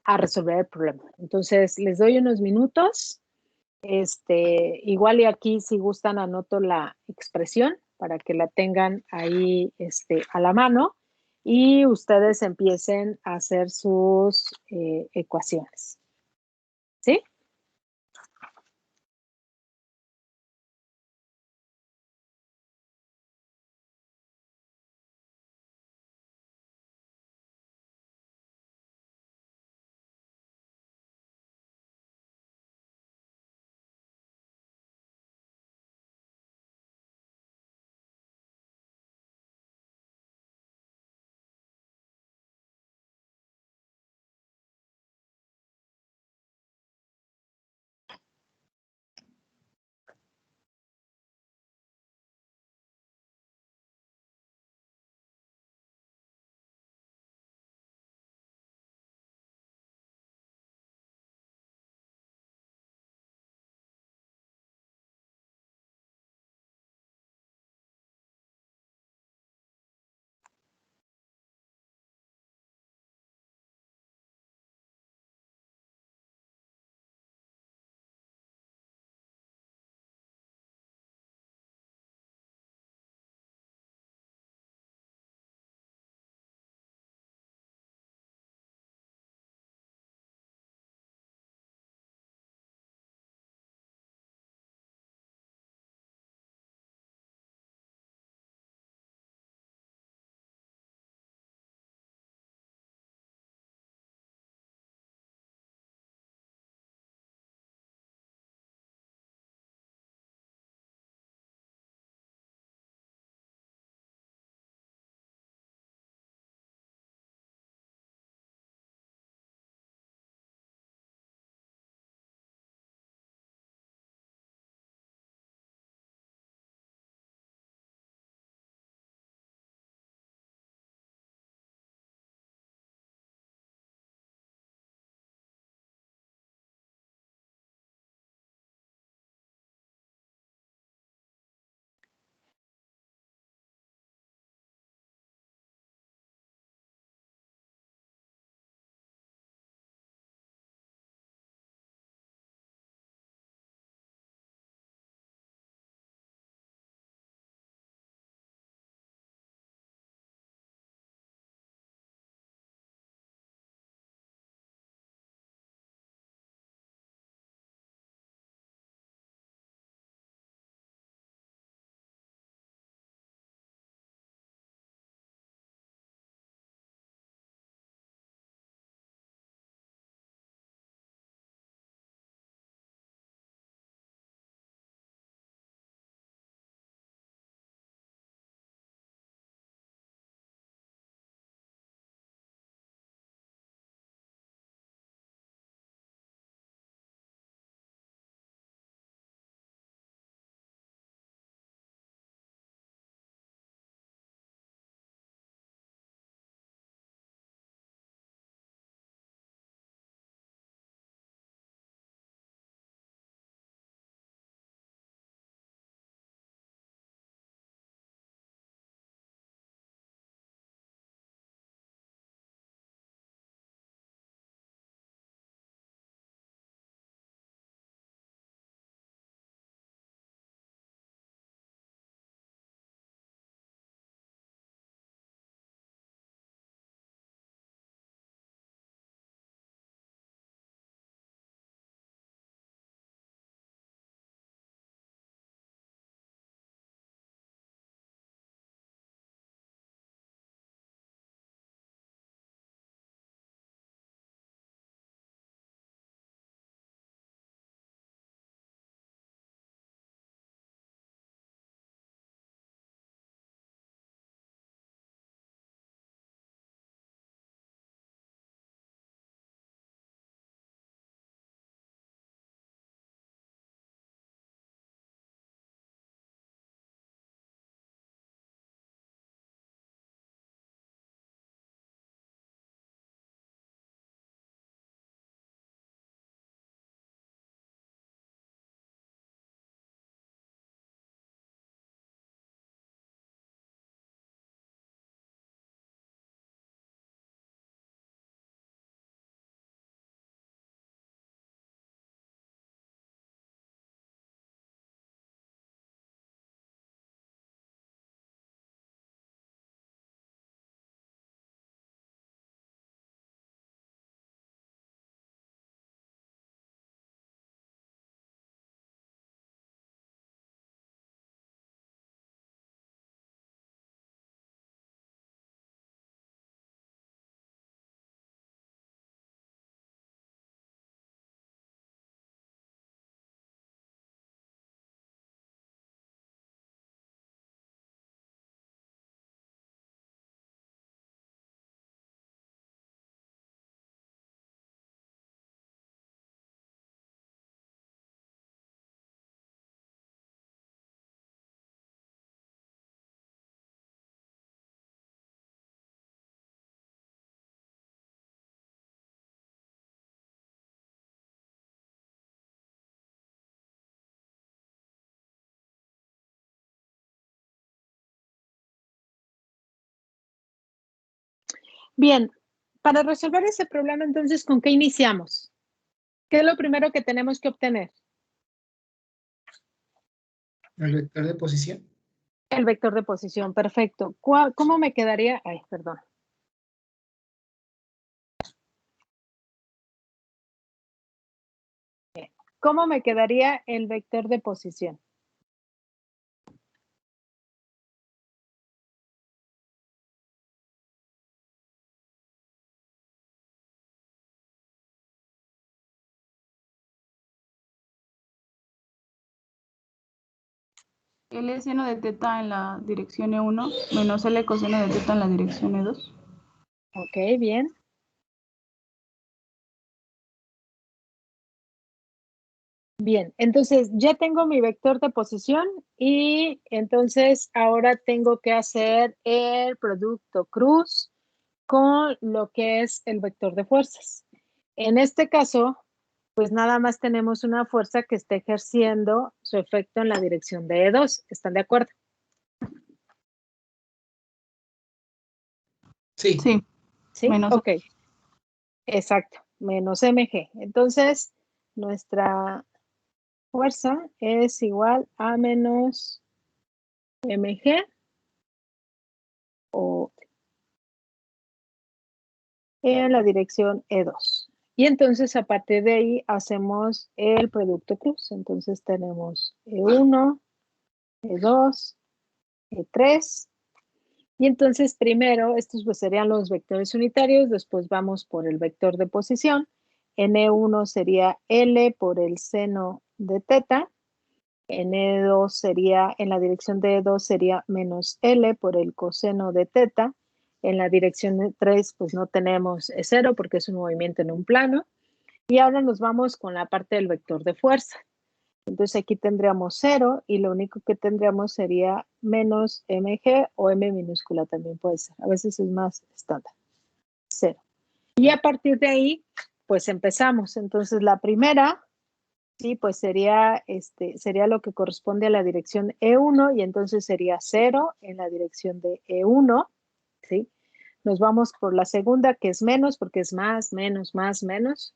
a resolver el problema. Entonces, les doy unos minutos. Igual y aquí si gustan anoto la expresión para que la tengan ahí a la mano y ustedes empiecen a hacer sus ecuaciones. ¿Sí? Bien, para resolver ese problema, entonces, ¿con qué iniciamos? ¿Qué es lo primero que tenemos que obtener? El vector de posición. El vector de posición, perfecto. ¿Cómo me quedaría? Ay, perdón. ¿Cómo me quedaría el vector de posición? L seno de teta en la dirección E1 menos L coseno de teta en la dirección E2. Ok, bien. Bien, entonces ya tengo mi vector de posición y entonces ahora tengo que hacer el producto cruz con lo que es el vector de fuerzas. En este caso, pues nada más tenemos una fuerza que está ejerciendo su efecto en la dirección de E2. ¿Están de acuerdo? Sí. Sí, Sí, menos ok. Exacto, menos mg. Entonces, nuestra fuerza es igual a menos mg o en la dirección E2. Y entonces a partir de ahí hacemos el producto cruz. Entonces tenemos E1, E2, E3. Y entonces primero, estos pues serían los vectores unitarios, después vamos por el vector de posición. En E1 sería L por el seno de teta. En E2 sería, en la dirección de E2 sería menos L por el coseno de teta. En la dirección de 3 pues no tenemos E0 porque es un movimiento en un plano. Y ahora nos vamos con la parte del vector de fuerza. Entonces aquí tendríamos 0 y lo único que tendríamos sería menos mg o m minúscula también puede ser. A veces es más estándar. 0. Y a partir de ahí, pues empezamos. Entonces la primera, sí, pues sería lo que corresponde a la dirección E1 y entonces sería 0 en la dirección de E1, ¿sí? Nos vamos por la segunda, que es menos, porque es más, menos,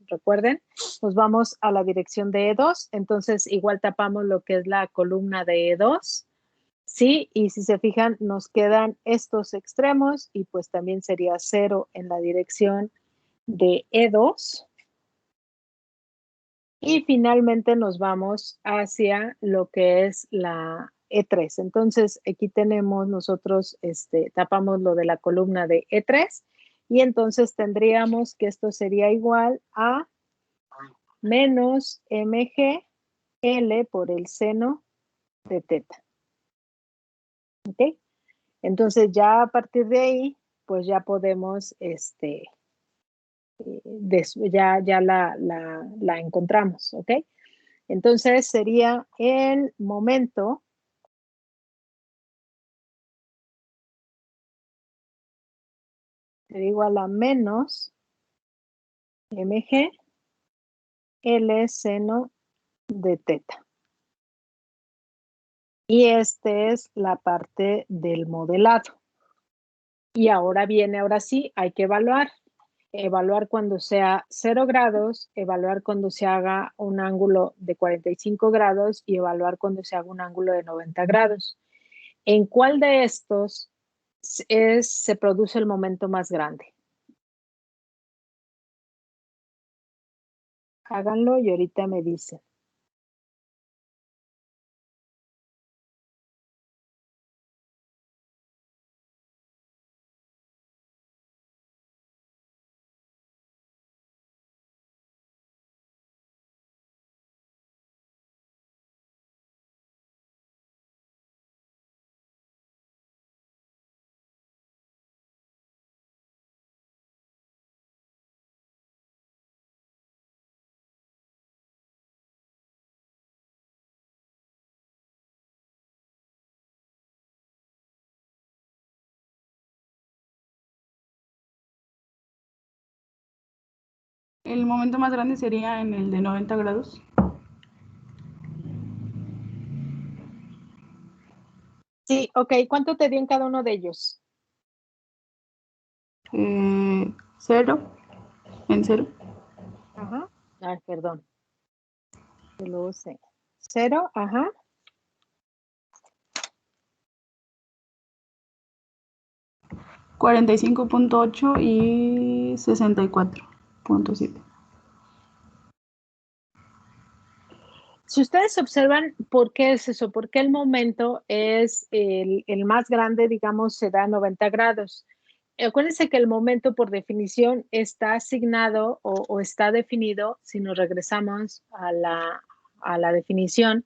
recuerden. Nos vamos a la dirección de E2, entonces igual tapamos lo que es la columna de E2, ¿sí? Y si se fijan, nos quedan estos extremos y pues también sería 0 en la dirección de E2. Y finalmente nos vamos hacia lo que es la E3. Entonces, aquí tenemos nosotros, tapamos lo de la columna de E3 y entonces tendríamos que esto sería igual a menos mg L por el seno de teta. ¿Ok? Entonces, ya a partir de ahí, pues ya podemos, ya la encontramos, ¿ok? Entonces sería el momento sería igual a menos mg L seno de teta. Y este es la parte del modelado. Y ahora viene, ahora sí, hay que evaluar. Evaluar cuando sea 0 grados, evaluar cuando se haga un ángulo de 45 grados y evaluar cuando se haga un ángulo de 90 grados. ¿En cuál de estos se produce el momento más grande? Háganlo y ahorita me dicen. el momento más grande sería en el de 90 grados. Sí, ok. ¿Cuánto te dio en cada uno de ellos? 0, en 0. Ajá. Ay, perdón. Y luego 0, ajá. 45.8 y 64.7. Si ustedes observan, ¿por qué es eso? Porque el momento es el más grande, digamos, se da 90 grados. Acuérdense que el momento, por definición, está asignado o está definido, si nos regresamos a la definición,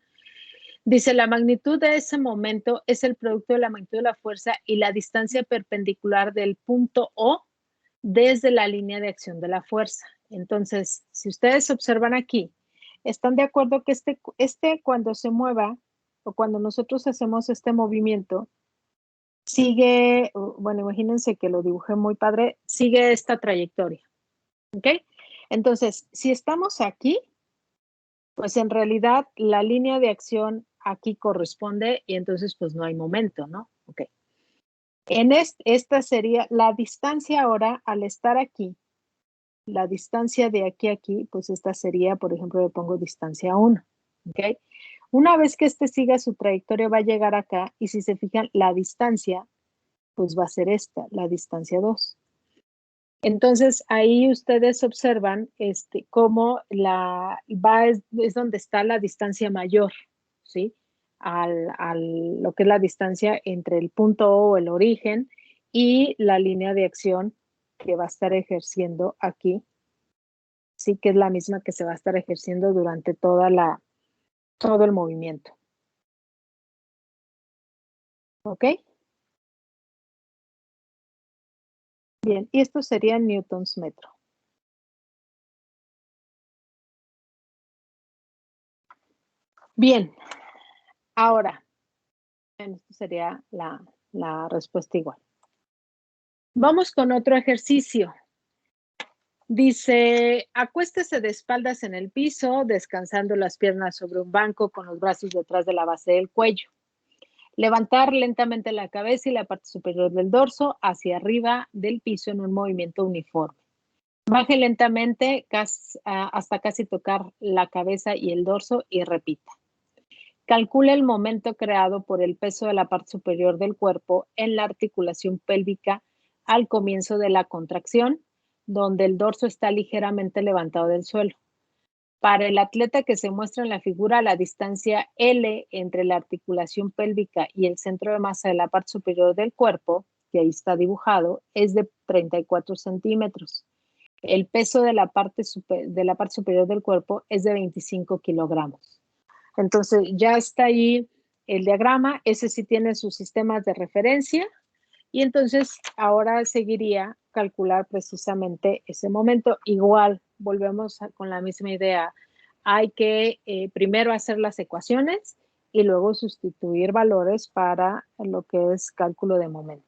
dice, la magnitud de ese momento es el producto de la magnitud de la fuerza y la distancia perpendicular del punto O desde la línea de acción de la fuerza. Entonces, si ustedes observan aquí, ¿están de acuerdo que este cuando se mueva o cuando nosotros hacemos este movimiento, sigue, bueno, imagínense que lo dibujé muy padre, sigue esta trayectoria, ¿ok? Entonces, si estamos aquí, pues en realidad la línea de acción aquí corresponde y entonces pues no hay momento, ¿no? Ok. Esta sería la distancia ahora al estar aquí. La distancia de aquí a aquí, pues esta sería, por ejemplo, le pongo distancia 1, ¿ok? Una vez que este siga su trayectoria va a llegar acá y si se fijan, la distancia, pues va a ser esta, la distancia 2. Entonces, ahí ustedes observan cómo es donde está la distancia mayor, ¿sí? Lo que es la distancia entre el punto O, el origen, y la línea de acción que va a estar ejerciendo aquí, sí, que es la misma que se va a estar ejerciendo durante todo el movimiento. ¿Ok? Bien, y esto sería newtons metro. Bien, ahora, esto sería la respuesta igual. Vamos con otro ejercicio. Dice, acuéstese de espaldas en el piso, descansando las piernas sobre un banco con los brazos detrás de la base del cuello. Levantar lentamente la cabeza y la parte superior del dorso hacia arriba del piso en un movimiento uniforme. Baje lentamente hasta casi tocar la cabeza y el dorso y repita. Calcule el momento creado por el peso de la parte superior del cuerpo en la articulación pélvica al comienzo de la contracción, donde el dorso está ligeramente levantado del suelo. Para el atleta que se muestra en la figura, la distancia L entre la articulación pélvica y el centro de masa de la parte superior del cuerpo, que ahí está dibujado, es de 34 centímetros. El peso de la parte superior del cuerpo es de 25 kilogramos. Entonces, ya está ahí el diagrama, ese sí tiene sus sistemas de referencia y entonces ahora seguiría calcular precisamente ese momento. Igual, volvemos con la misma idea. Hay que primero hacer las ecuaciones y luego sustituir valores para lo que es cálculo de momento.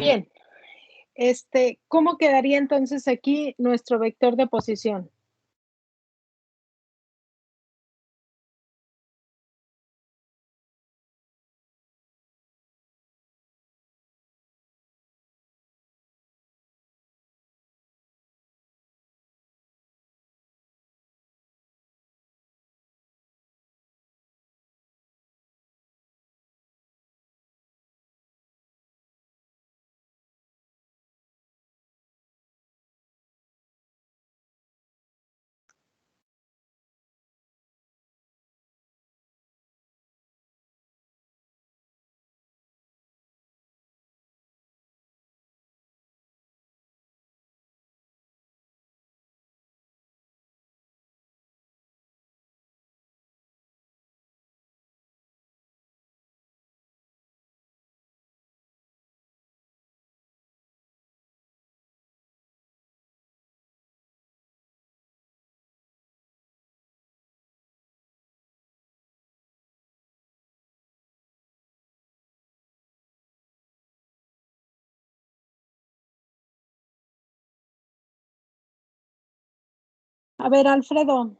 Bien. ¿Cómo quedaría entonces aquí nuestro vector de posición? A ver, Alfredo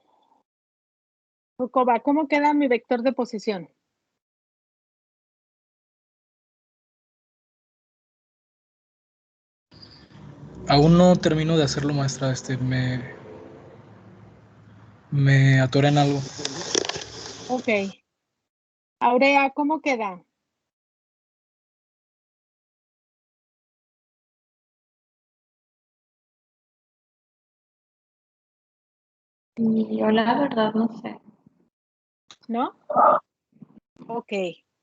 Rucova, ¿cómo queda mi vector de posición? Aún no termino de hacerlo, maestra. Me atoré en algo. Ok. Aurea, ¿cómo queda? Yo la verdad no sé. ¿No? Ok,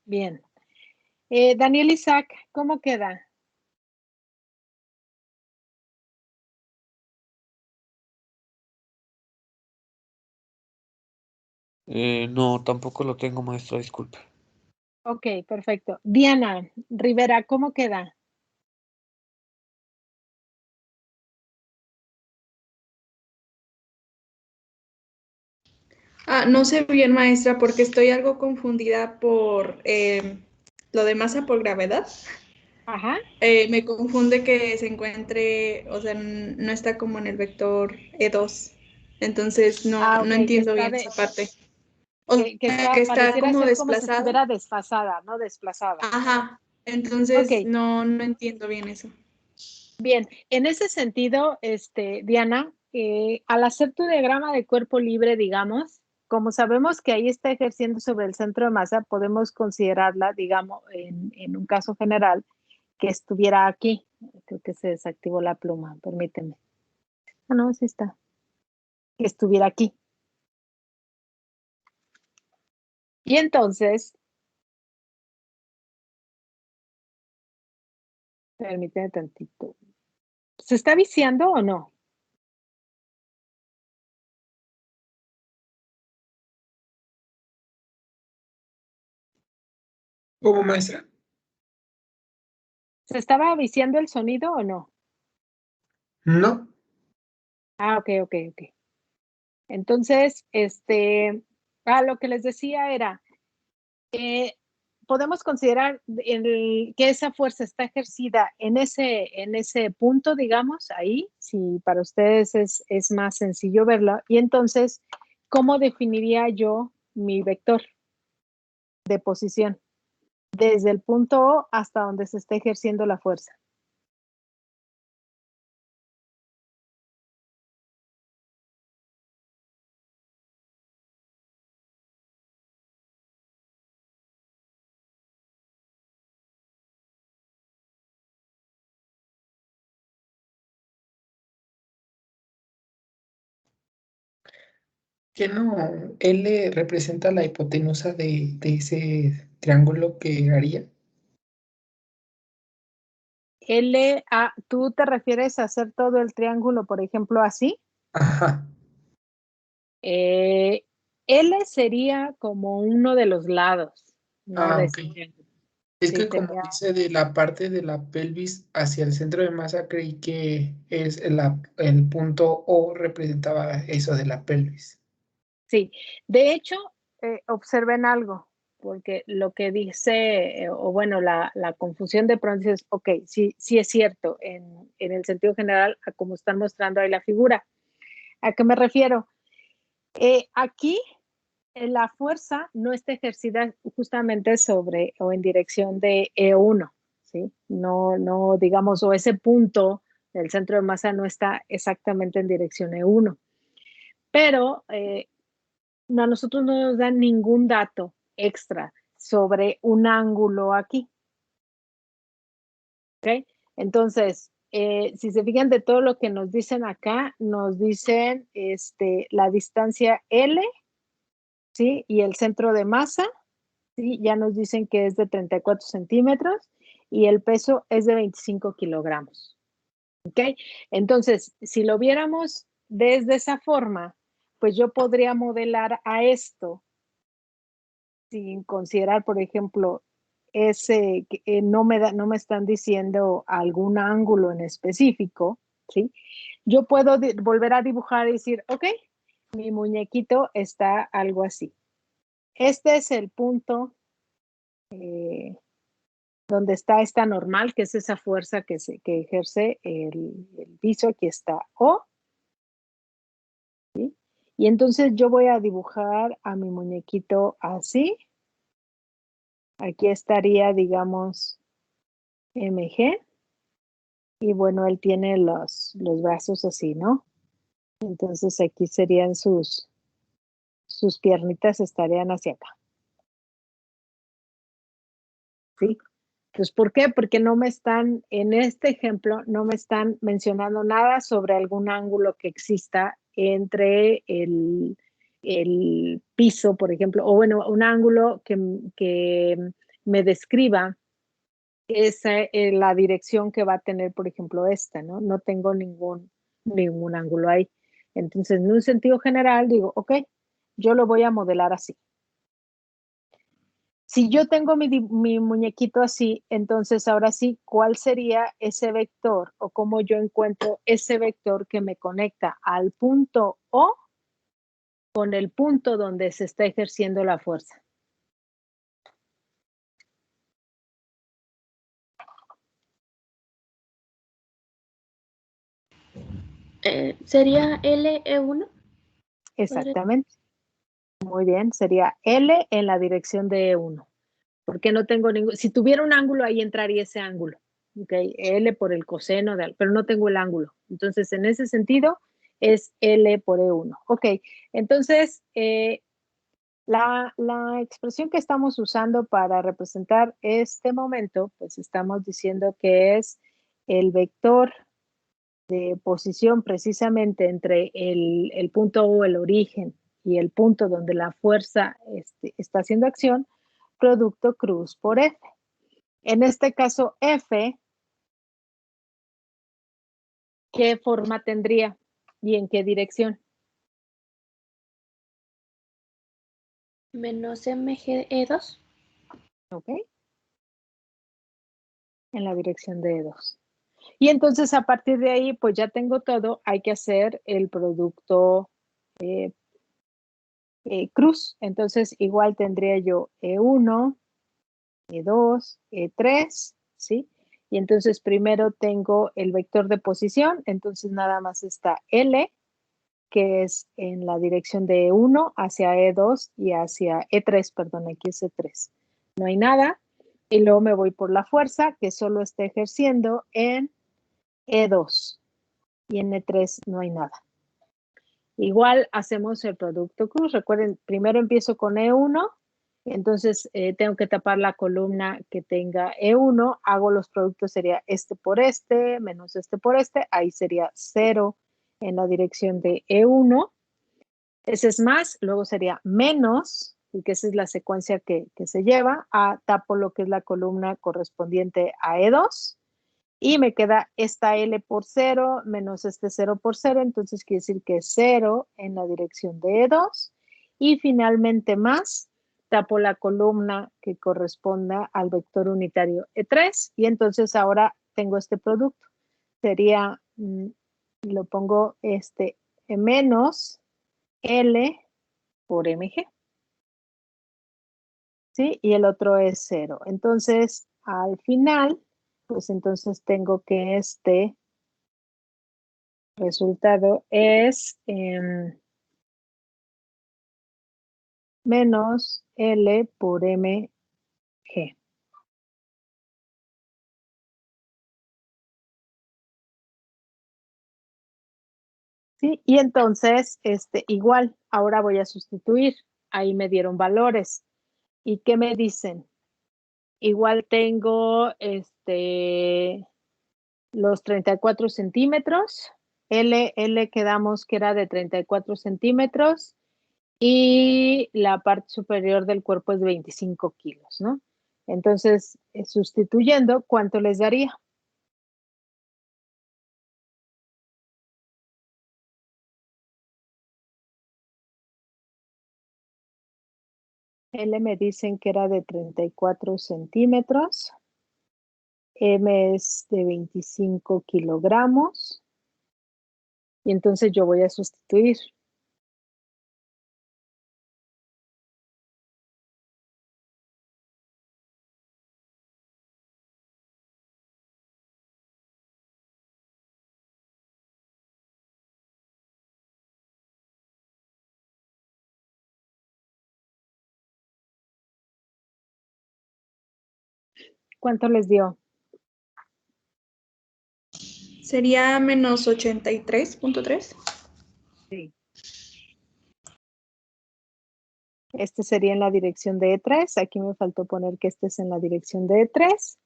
bien. Daniel Isaac, ¿cómo queda? No, tampoco lo tengo, maestra, disculpe. Ok, perfecto. Diana Rivera, ¿cómo queda? No sé bien, maestra, porque estoy algo confundida por lo de masa por gravedad. Ajá. Me confunde que se encuentre, o sea, no está como en el vector E2. Entonces no Ok, entiendo bien esa parte. O que sea, que está pareciera como ser como si desplazada. estuviera desfasada, ¿no? Desplazada. Ajá. Entonces Ok. no entiendo bien eso. Bien, en ese sentido, Diana, al hacer tu diagrama de cuerpo libre, digamos, como sabemos que ahí está ejerciendo sobre el centro de masa, podemos considerarla, digamos, en un caso general, que estuviera aquí. Creo que se desactivó la pluma, permíteme. Ah, no, sí está. Que estuviera aquí. Y entonces, permíteme tantito. ¿Se está viciando o no? ¿Cómo, maestra? ¿Se estaba viciando el sonido o no? No. Ah, ok. Entonces, lo que les decía era, podemos considerar que esa fuerza está ejercida en ese punto, digamos, ahí, si para ustedes es más sencillo verlo. Y entonces, ¿cómo definiría yo mi vector de posición? Desde el punto O hasta donde se está ejerciendo la fuerza. ¿Qué no? L representa la hipotenusa de ese triángulo que haría. ¿Tú te refieres a hacer todo el triángulo, por ejemplo, así? Ajá. L sería como uno de los lados, no de Ok. ese triángulo. Es Sí, que como sería, dice de la parte de la pelvis hacia el centro de masa, creí que es el punto O representaba eso de la pelvis. sí. De hecho, observen algo. porque lo que dice, o bueno, la confusión de pronto es, ok, sí, sí es cierto, en el sentido general, a como están mostrando ahí la figura. ¿A qué me refiero? Aquí la fuerza no está ejercida justamente sobre o en dirección de E1, ¿sí? No, digamos, o ese punto del centro de masa no está exactamente en dirección E1. Pero a nosotros no nos dan ningún dato extra sobre un ángulo aquí. ¿Ok? Entonces, si se fijan de todo lo que nos dicen acá, nos dicen la distancia L, ¿sí? Y el centro de masa, ¿sí? Ya nos dicen que es de 34 centímetros y el peso es de 25 kilogramos. ¿Ok? Entonces, si lo viéramos desde esa forma, pues yo podría modelar a esto sin considerar, por ejemplo, ese que no me están diciendo algún ángulo en específico, ¿sí? Yo puedo volver a dibujar y decir, ok, mi muñequito está algo así. Este es el punto donde está esta normal, que es esa fuerza que ejerce el piso. Aquí está O. ¿Sí? Y entonces yo voy a dibujar a mi muñequito así. Aquí estaría, digamos, MG. Y bueno, él tiene los brazos así, ¿no? Entonces aquí serían sus piernitas estarían hacia acá. ¿Sí? Pues, ¿por qué? Porque no me están, en este ejemplo, no me están mencionando nada sobre algún ángulo que exista entre el piso, por ejemplo, o bueno, un ángulo que me describa la dirección que va a tener, por ejemplo, esta, ¿no? No tengo ningún ángulo ahí. Entonces, en un sentido general, digo, ok, yo lo voy a modelar así. Si yo tengo mi muñequito así, entonces ahora sí, ¿cuál sería ese vector o cómo yo encuentro ese vector que me conecta al punto O con el punto donde se está ejerciendo la fuerza? ¿Sería LE1? Exactamente. Muy bien, sería L en la dirección de E1. Porque no tengo ningún, si tuviera un ángulo ahí entraría ese ángulo, ¿ok? L por el coseno, pero no tengo el ángulo. Entonces, en ese sentido, es L por E1. Ok, entonces, la expresión que estamos usando para representar este momento, pues estamos diciendo que es el vector de posición precisamente entre el punto O, el origen, y el punto donde la fuerza está haciendo acción, producto cruz por F. En este caso, F, ¿qué forma tendría y en qué dirección? Menos MGE2. ¿Ok? En la dirección de E2. Y entonces, a partir de ahí, pues ya tengo todo. Hay que hacer el producto cruz. Entonces, igual tendría yo E1, E2, E3, ¿sí? Y entonces primero tengo el vector de posición, entonces nada más está L, que es en la dirección de E1 hacia E2 y hacia E3, perdón, aquí es E3. No hay nada. Y luego me voy por la fuerza, que solo está ejerciendo en E2. Y en E3 no hay nada. Igual hacemos el producto cruz. Recuerden, primero empiezo con E1. Entonces, tengo que tapar la columna que tenga E1. Hago los productos, sería este por este, menos este por este. Ahí sería 0 en la dirección de E1. Ese es más, luego sería menos, y que esa es la secuencia que se lleva. Tapo lo que es la columna correspondiente a E2. Y me queda esta L por 0 menos este 0 por 0. Entonces, quiere decir que 0 en la dirección de E2. Y finalmente más, tapo la columna que corresponda al vector unitario E3 y entonces ahora tengo este producto. Sería, lo pongo menos L por MG. ¿sí? Y el otro es 0. Entonces, al final, pues entonces tengo que este resultado es menos L por mg. ¿Sí? Y entonces, igual, ahora voy a sustituir. Ahí me dieron valores. ¿Y qué me dicen? Igual tengo los 34 centímetros. L quedamos que era de 34 centímetros. Y la parte superior del cuerpo es de 25 kilos, ¿no? Entonces, sustituyendo, ¿cuánto les daría? L me dicen que era de 34 centímetros. M es de 25 kilogramos. Y entonces yo voy a sustituir. ¿Cuánto les dio? Sería menos 83.3. Sí. Este sería en la dirección de E3. Aquí me faltó poner que este es en la dirección de E3.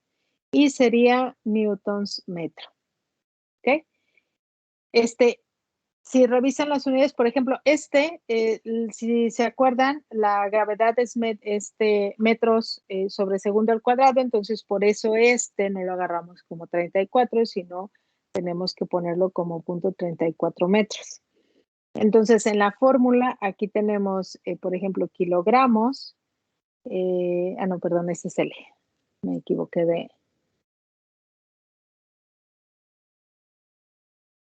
Y sería newtons metro. ¿Ok? Si revisan las unidades, por ejemplo, si se acuerdan, la gravedad es metros sobre segundo al cuadrado, entonces por eso no lo agarramos como 34, sino tenemos que ponerlo como 0.34 metros. Entonces, en la fórmula, aquí tenemos, por ejemplo, kilogramos. No, perdón, este es L. Me equivoqué de...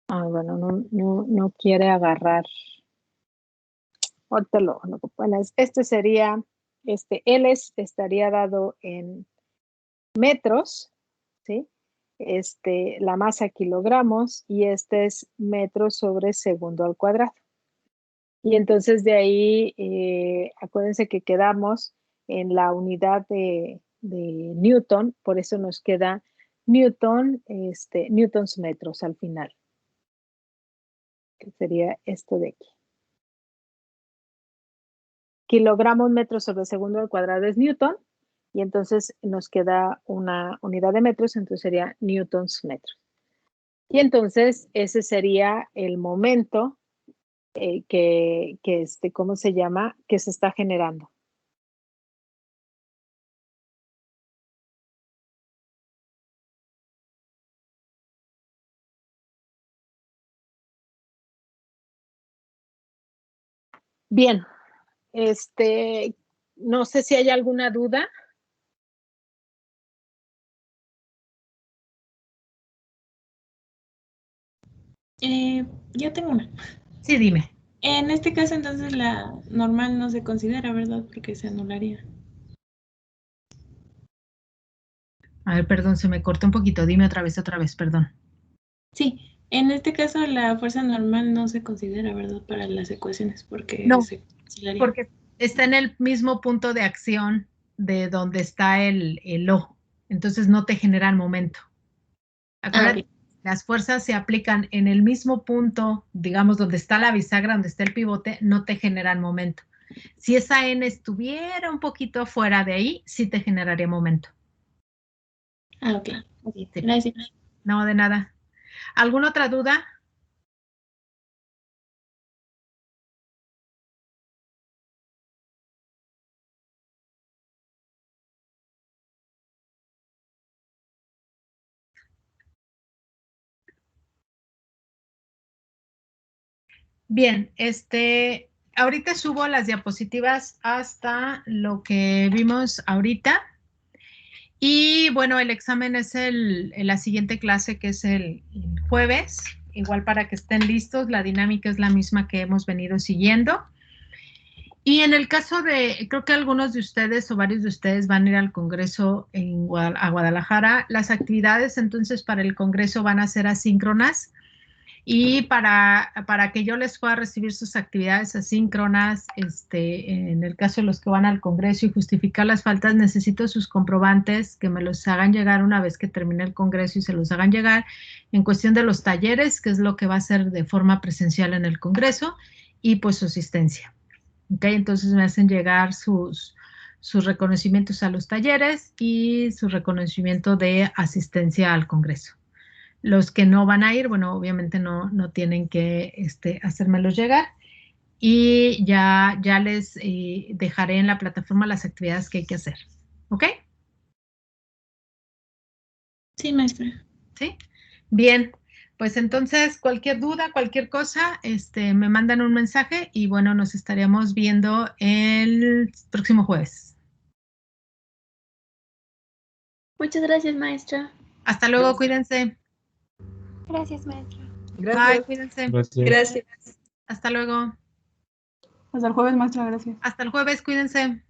bueno, no quiere agarrar. Ahorita bueno, este sería, L estaría dado en metros, ¿sí? La masa kilogramos y este es metros sobre segundo al cuadrado. Y entonces de ahí, acuérdense que quedamos en la unidad de Newton, por eso nos queda Newton, newtons metros al final. Que sería esto de aquí. Kilogramos metros sobre segundo al cuadrado es Newton, y entonces nos queda una unidad de metros, entonces sería newtons metros. Y entonces ese sería el momento ¿cómo se llama? Que se está generando. Bien, no sé si hay alguna duda. Yo tengo una. Sí, dime. En este caso, entonces, la normal no se considera, ¿verdad? Porque se anularía. A ver, perdón, se me cortó un poquito. Dime otra vez, perdón. Sí, en este caso la fuerza normal no se considera, ¿verdad? Para las ecuaciones, porque No, se cancelaría. porque está en el mismo punto de acción de donde está el O. Entonces no te generan momento. Acuérdate, las fuerzas se aplican en el mismo punto, digamos, donde está la bisagra, donde está el pivote, no te generan momento. Si esa N estuviera un poquito fuera de ahí, sí te generaría momento. Ok. Sí. Gracias. No, de nada. ¿Alguna otra duda? Bien, ahorita subo las diapositivas hasta lo que vimos ahorita. Y bueno, el examen es la siguiente clase, que es el jueves, igual para que estén listos. La dinámica es la misma que hemos venido siguiendo. Y en el caso de, creo que algunos de ustedes o varios de ustedes van a ir al Congreso a Guadalajara, las actividades entonces para el Congreso van a ser asíncronas. Y para que yo les pueda recibir sus actividades asíncronas, en el caso de los que van al Congreso y justificar las faltas, necesito sus comprobantes que me los hagan llegar una vez que termine el Congreso y se los hagan llegar en cuestión de los talleres, que es lo que va a ser de forma presencial en el Congreso, y pues su asistencia. ¿Ok? Entonces me hacen llegar sus reconocimientos a los talleres y su reconocimiento de asistencia al Congreso. Los que no van a ir, bueno, obviamente no tienen que hacérmelos llegar y ya les dejaré en la plataforma las actividades que hay que hacer. ¿Ok? Sí, maestra. ¿Sí? Bien, pues entonces cualquier duda, cualquier cosa, me mandan un mensaje y bueno, nos estaríamos viendo el próximo jueves. Muchas gracias, maestra. Hasta luego, cuídense. Gracias, maestra. Gracias. Bye, cuídense. Gracias. Hasta luego. Hasta el jueves, maestra, gracias. Hasta el jueves, cuídense.